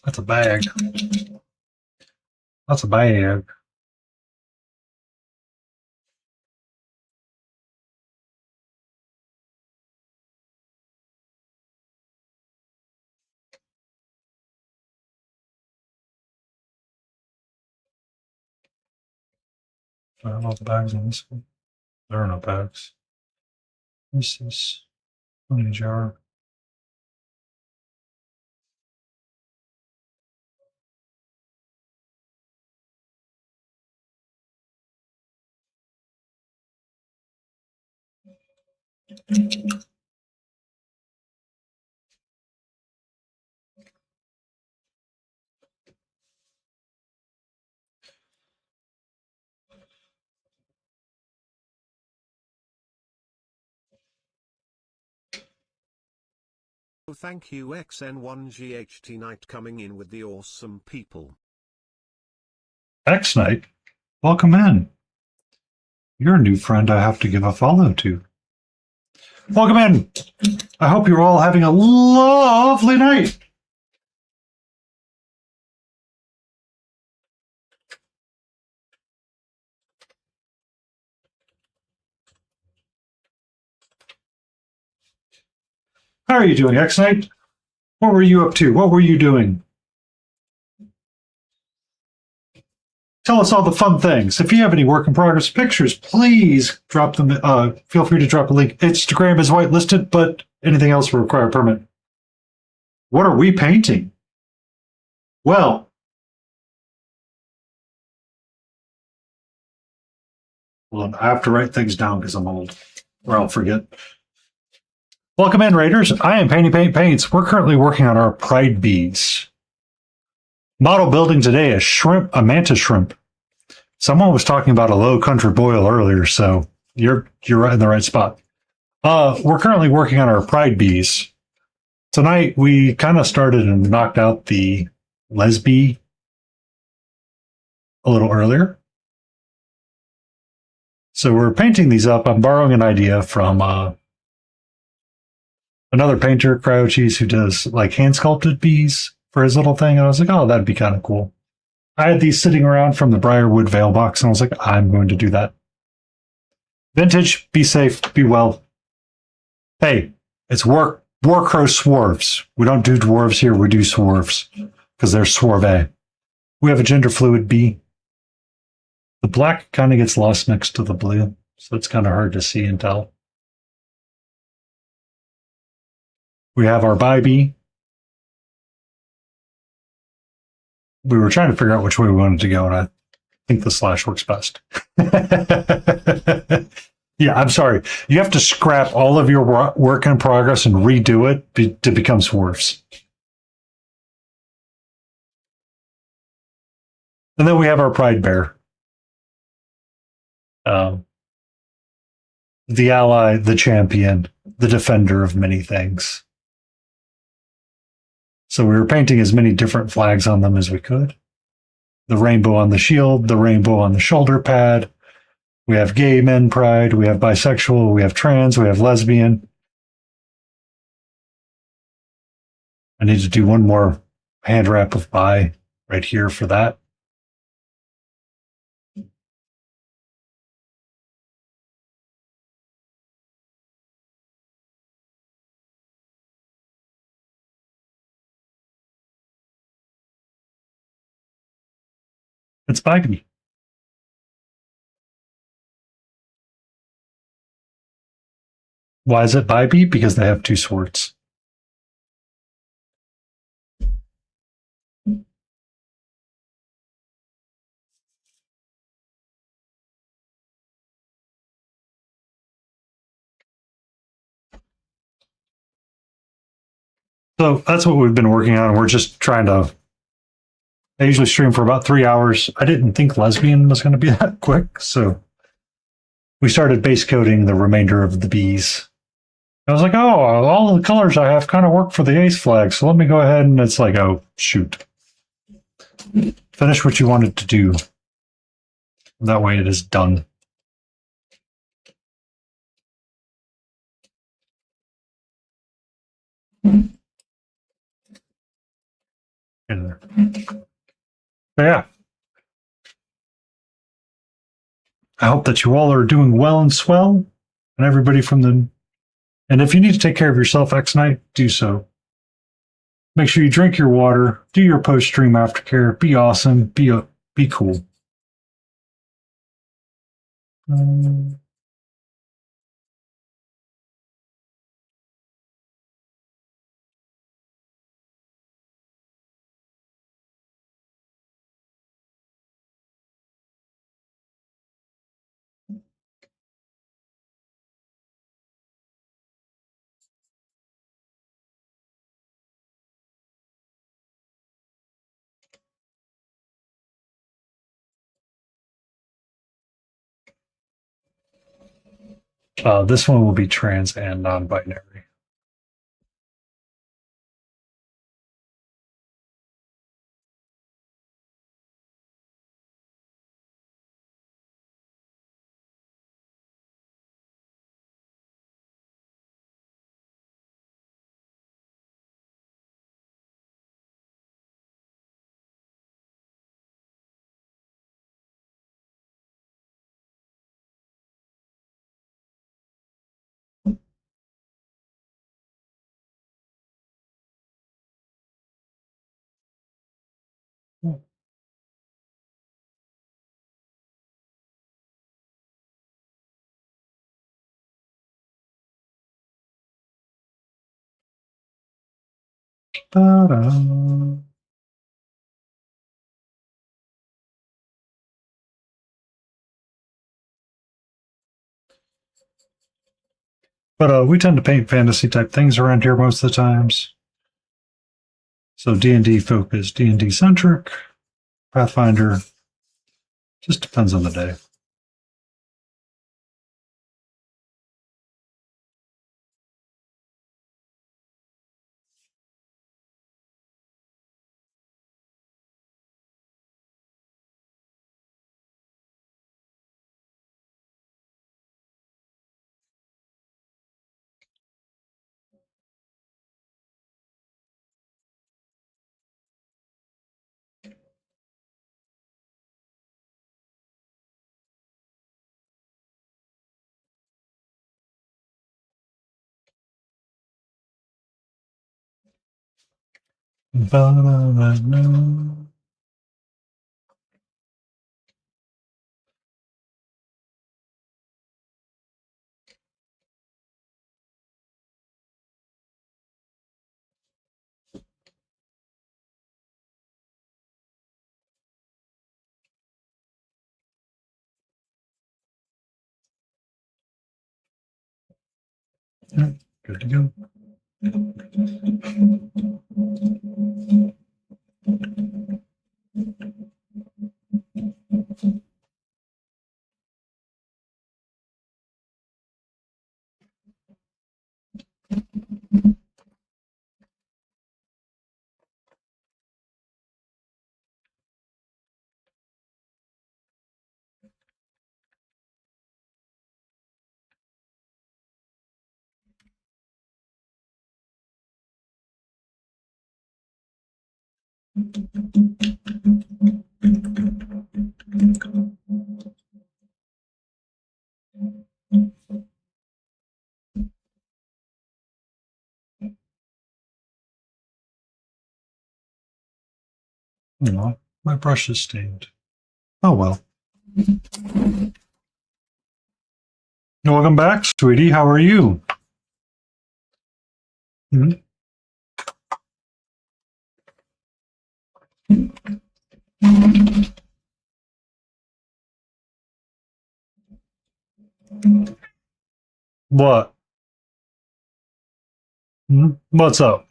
That's a bag. That's a bag. I don't know the bags on this one. There are no bags. This is honey jar. Thank you XN1GHT Night coming in with the awesome people. X Night, welcome in. You're a new friend I have to give a follow to. Welcome in. I hope you're all having a lovely night. How are you doing, X Night? What were you up to? What were you doing? Tell us all the fun things. If you have any work in progress pictures, please drop them. Feel free to drop a link. Instagram is whitelisted, but anything else will require a permit. What are we painting? Well, I have to write things down because I'm old, or I'll forget. Welcome in, Raiders. I am Painty Paint Paints. We're currently working on our Pride beads. Model building today a mantis shrimp. Someone was talking about a low country boil earlier, so you're right in the right spot. We're currently working on our pride bees. Tonight we kind of started and knocked out the lesbie a little earlier. So we're painting these up. I'm borrowing an idea from another painter, Cryo Cheese, who does like hand sculpted bees for his little thing. And I was like, oh, that'd be kind of cool. I had these sitting around from the Briarwood Veil box, and I was like, I'm going to do that. Vintage, be safe, be well. Hey, it's War Crow Swarves. We don't do dwarves here, we do swarves, because they're swarve. We have a gender fluid bee. The black kind of gets lost next to the blue, so it's kind of hard to see and tell. We have our bi bee. We were trying to figure out which way we wanted to go, and I think the slash works best. Yeah, I'm sorry. You have to scrap all of your work in progress and redo it to become swarves. And then we have our pride bear. The ally, the champion, the defender of many things. So we were painting as many different flags on them as we could. The rainbow on the shield, the rainbow on the shoulder pad. We have gay men pride, we have bisexual, we have trans, we have lesbian. I need to do one more hand wrap of bi right here for that. It's bi. Why is it bi? Because they have two swords. So that's what we've been working on. We're just trying to. I usually stream for about 3 hours. I didn't think lesbian was going to be that quick, so we started base coating the remainder of the bees. I was like, oh, all the colors I have kind of work for the ace flag, so let me go ahead, and it's like, oh, shoot. Finish what you wanted to do. That way it is done. In there. But yeah. I hope that you all are doing well and swell, and everybody from the. And if you need to take care of yourself X night, do so. Make sure you drink your water, do your post-stream aftercare, be awesome, be cool. This one will be trans and non-binary. Ta-da. But we tend to paint fantasy type things around here most of the times. So D&D focus, D&D centric, Pathfinder, just depends on the day. Ba-da-da-da. Yeah, good to go. No, my brush is stained. Oh well. Welcome back, sweetie. How are you? Mhm. What? What's up?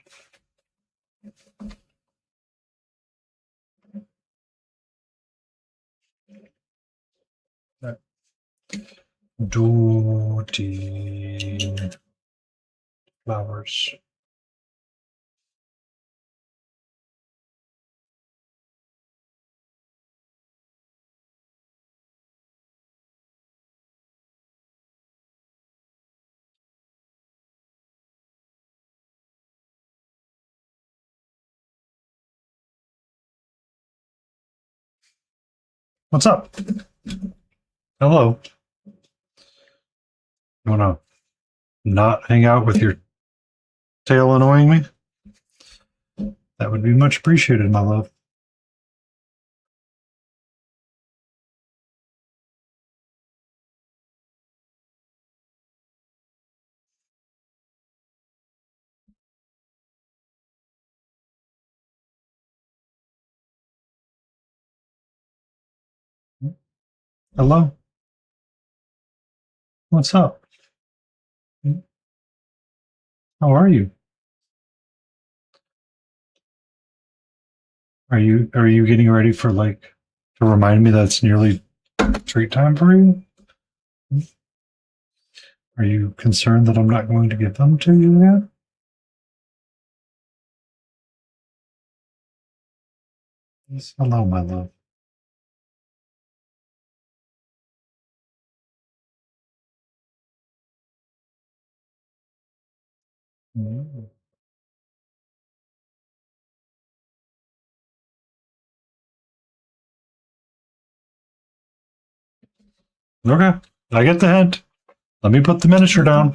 Dirty flowers. What's up? Hello. You wanna not hang out with your tail annoying me? That would be much appreciated, my love. Hello. What's up? How are you? Are you getting ready for like to remind me that it's nearly treat time for you? Are you concerned that I'm not going to give them to you yet? Yes. Hello, my love. Mm. Okay, I get the hint. Let me put the miniature down.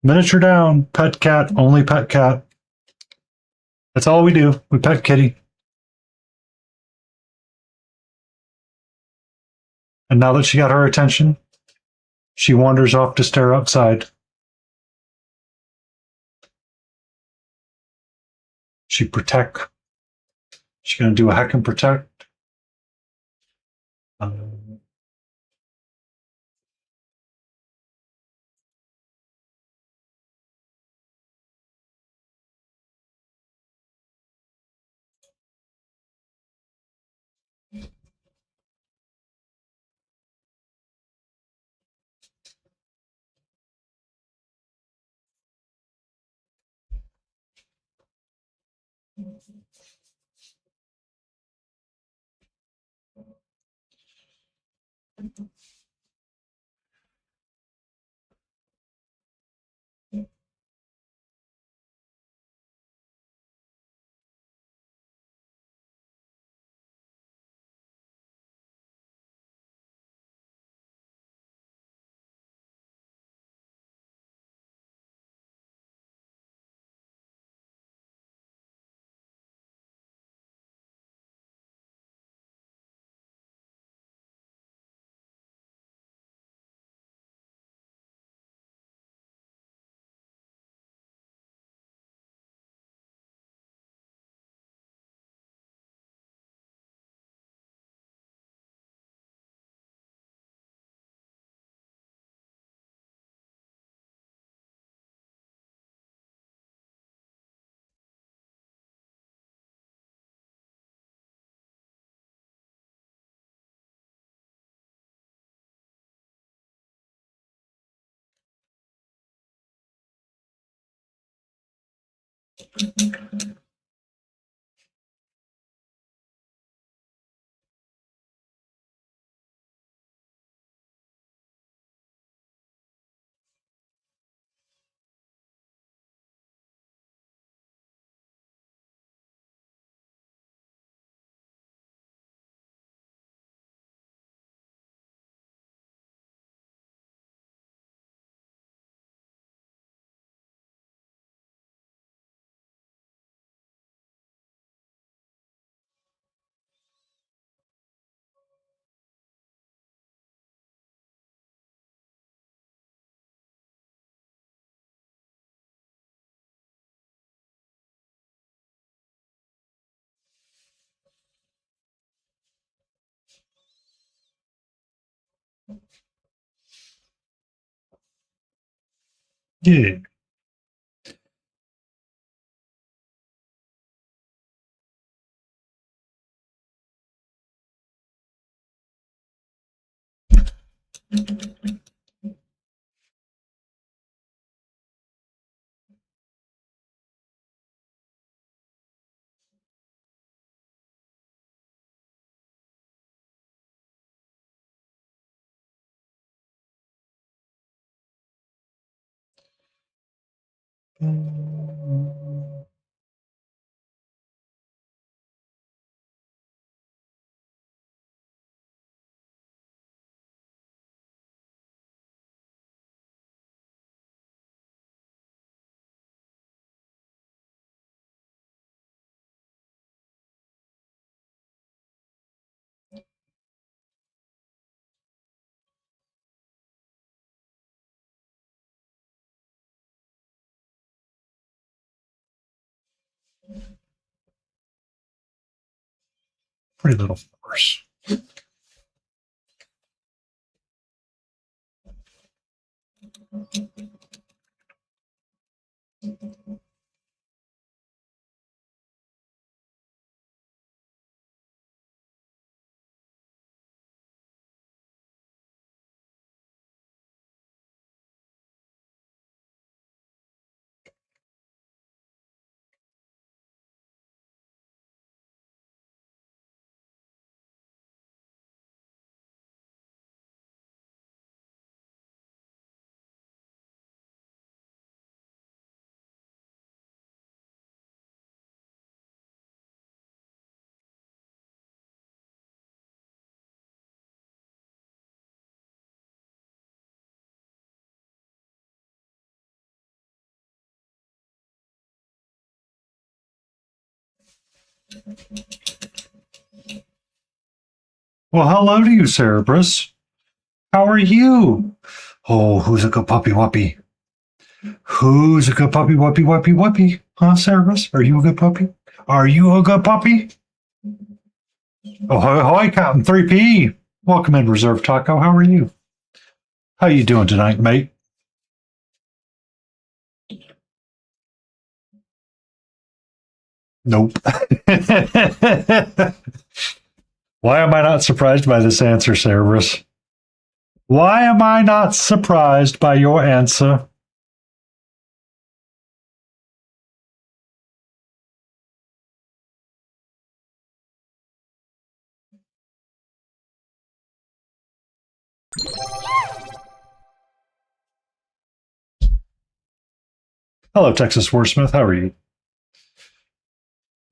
Miniature down. Pet cat. Only pet cat. That's all we do. We pet kitty. And now that she got her attention, she wanders off to stare outside. She protect. She's gonna do a heck and protect. Um, Yeah. Pretty little horse. Well, hello to you, Cerberus. How are you? Oh, who's a good puppy wuppy? Who's a good puppy wuppy wuppy wuppy? Huh, Cerberus? Are you a good puppy? Are you a good puppy? Oh, hi, Captain 3P. Welcome in, Reserve Taco. How are you? How you doing tonight, mate? Nope. Why am I not surprised by this answer, Cerberus? Why am I not surprised by your answer? Hello, Texas Wordsmith. How are you?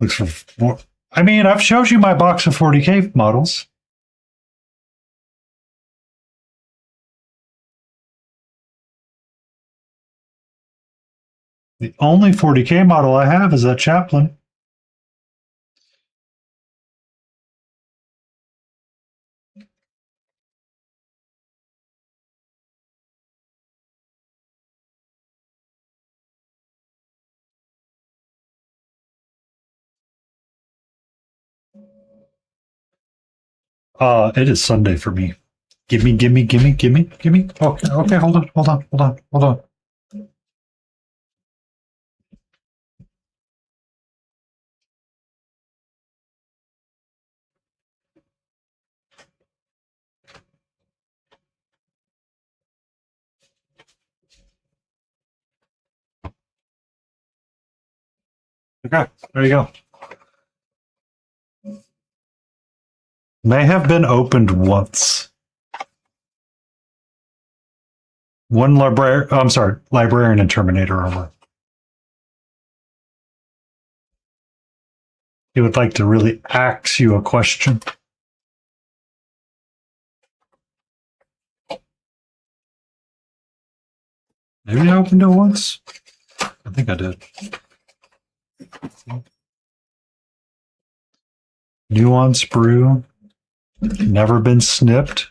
Looks for more. I mean, I've showed you my box of 40K models. The only 40K model I have is that Chaplain. It is Sunday for me. Gimme. Okay, hold on. Okay, there you go. May have been opened once. One librarian and Terminator armor. He would like to really ask you a question. Maybe I opened it once. I think I did. Nuance brew. Never been snipped.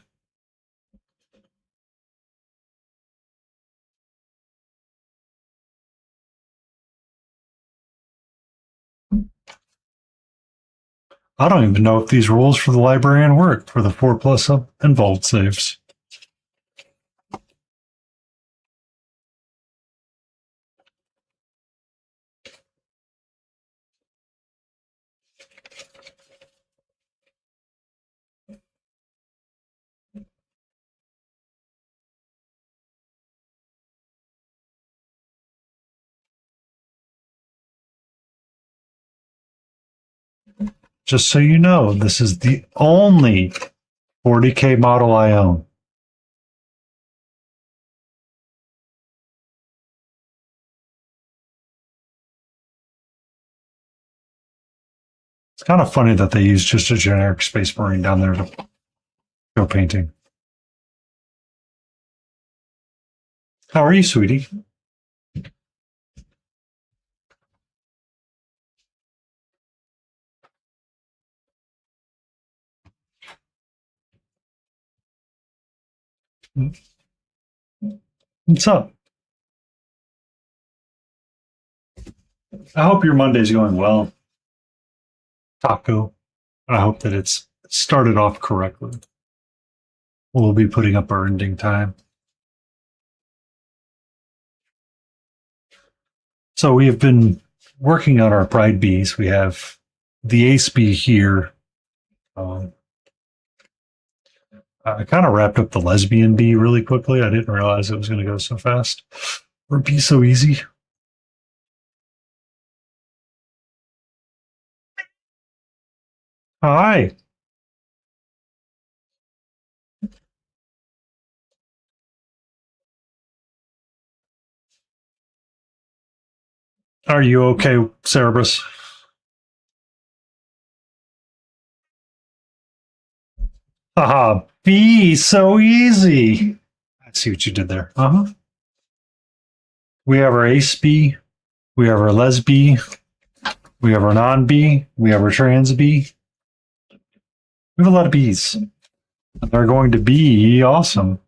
I don't even know if these rules for the librarian work for the 4+ up and vault saves. Just so you know, this is the only 40K model I own. It's kind of funny that they use just a generic Space Marine down there to go painting. How are you, sweetie? What's up? I hope your Monday's going well. Taco. I hope that it's started off correctly. We'll be putting up our ending time. So we have been working on our Pride Bees. We have the Ace Bee here. I kind of wrapped up the Lesbian Bee really quickly. I didn't realize it was going to go so fast or be so easy. Hi. Are you okay, Cerberus? Haha, B, so easy. I see what you did there. Uh-huh. We have our Ace B, we have our Les B, we have our non B, we have our trans B. We have a lot of Bs. And they're going to be awesome.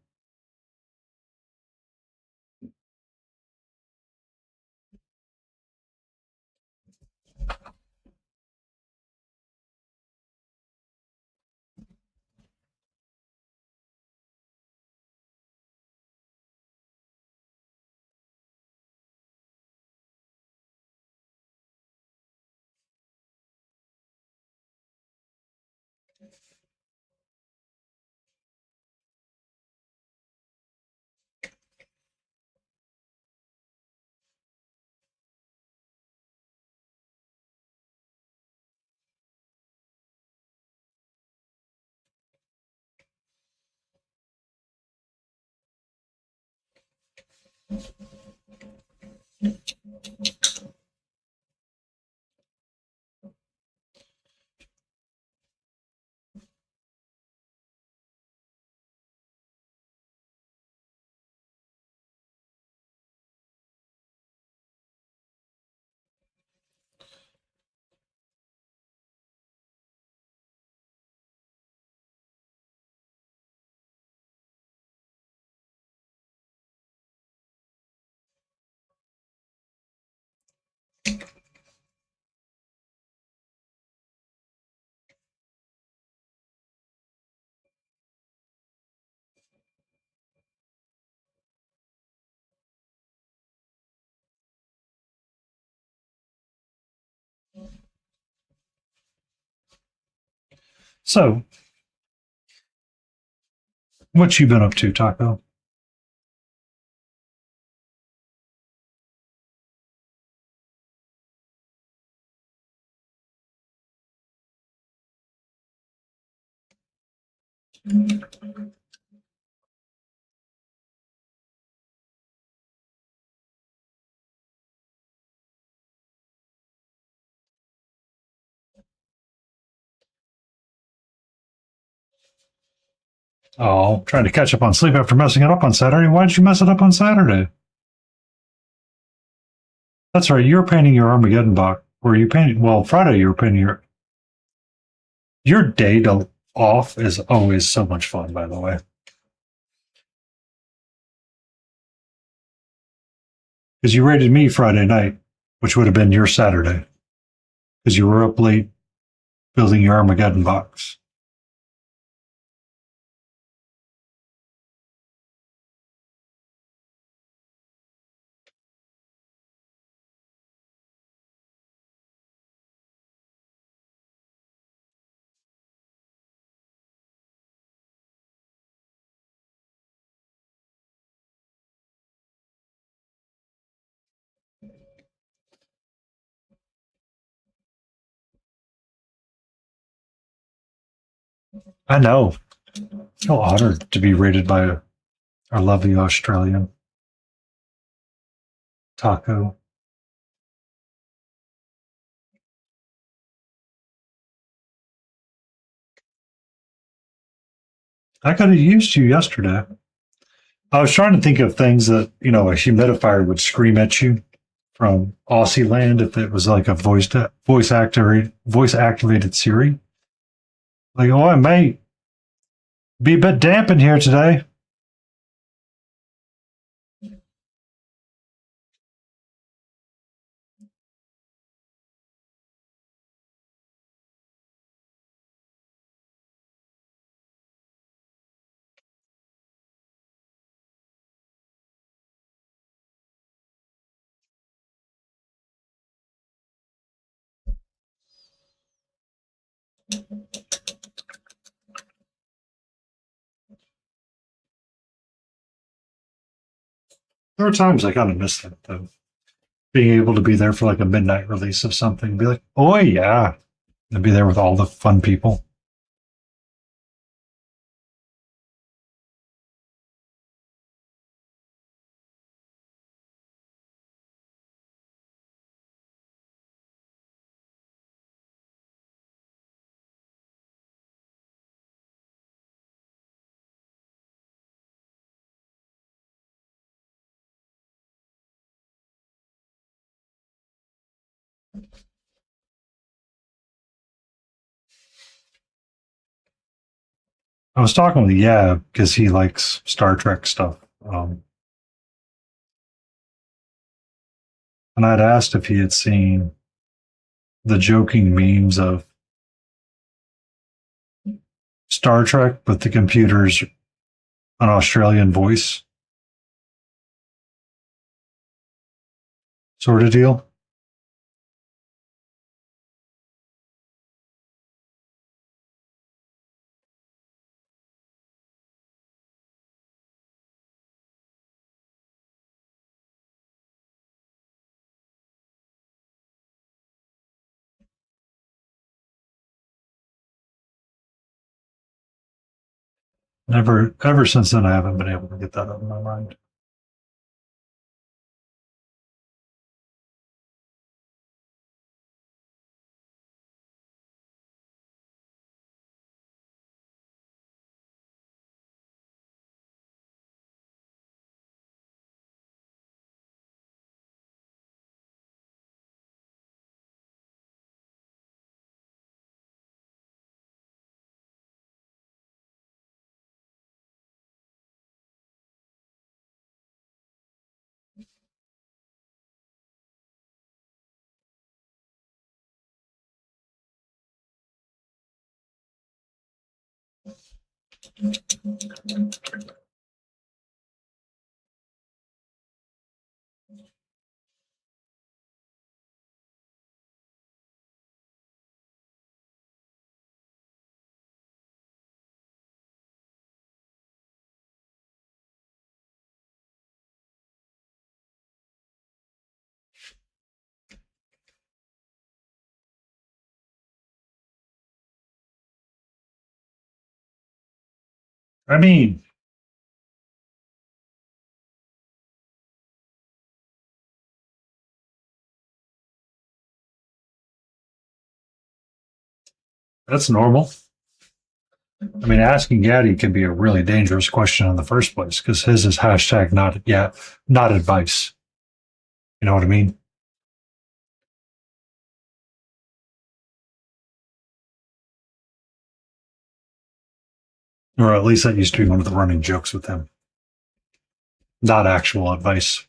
So, what you been up to, Taco? Oh, trying to catch up on sleep after messing it up on Saturday. Why did you mess it up on Saturday? That's right. You were painting your Armageddon box. Were you painting? Well, Friday you were painting your day to off is always so much fun. By the way, because you rated me Friday night, which would have been your Saturday, because you were up late building your Armageddon box. I know. I feel honored to be rated by our lovely Australian Taco. I could have used you yesterday. I was trying to think of things that, a humidifier would scream at you from Aussie land if it was like a voice activated Siri. Like, oh, it may be a bit damp in here today. There are times I kind of miss that though. Being able to be there for like a midnight release of something, be like, oh yeah, and be there with all the fun people. I was talking with Yab because he likes Star Trek stuff. And I'd asked if he had seen the joking memes of Star Trek, but the computer's an Australian voice sort of deal. Ever since then, I haven't been able to get that out of my mind. I mean, that's normal. I mean, asking Gaddy can be a really dangerous question in the first place because his is hashtag not advice. You know what I mean? Or at least that used to be one of the running jokes with him. Not actual advice.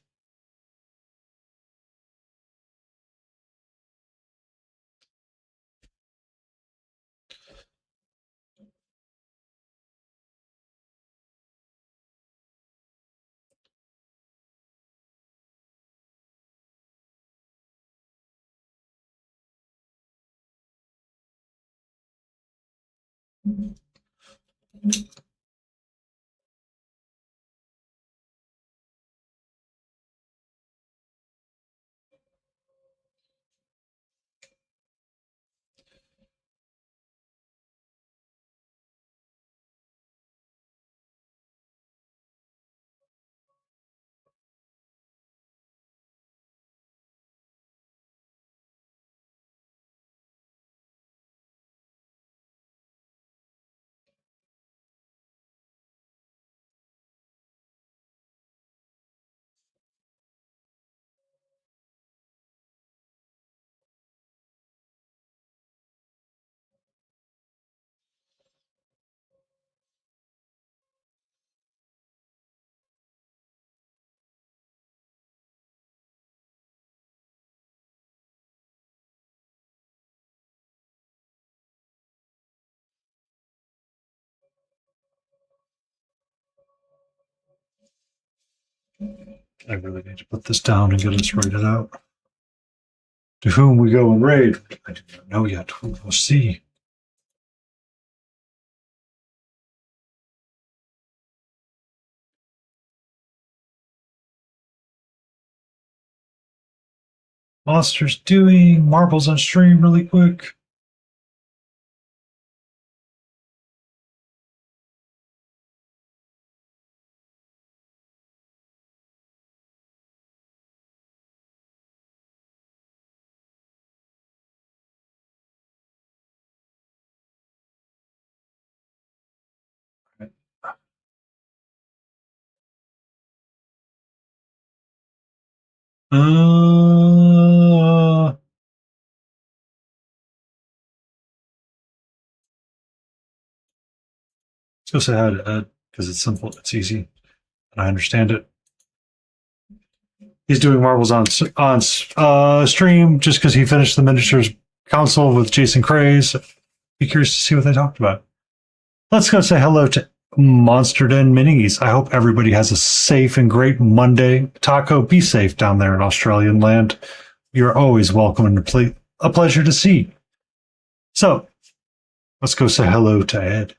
I really need to put this down and get us rated out. To whom we go and raid, I do not know yet. We will see. Monsters doing marbles on stream really quick. Uh, let's go say hi to Ed because it's simple, it's easy, and I understand it. He's doing marbles on stream just because he finished the miniatures console with Jason Craze. Be curious to see what they talked about. Let's go say hello to Monster Den Minis. I hope everybody has a safe and great Monday. Taco, be safe down there in Australian land. You're always welcome and a pleasure to see. So, let's go say hello to Ed.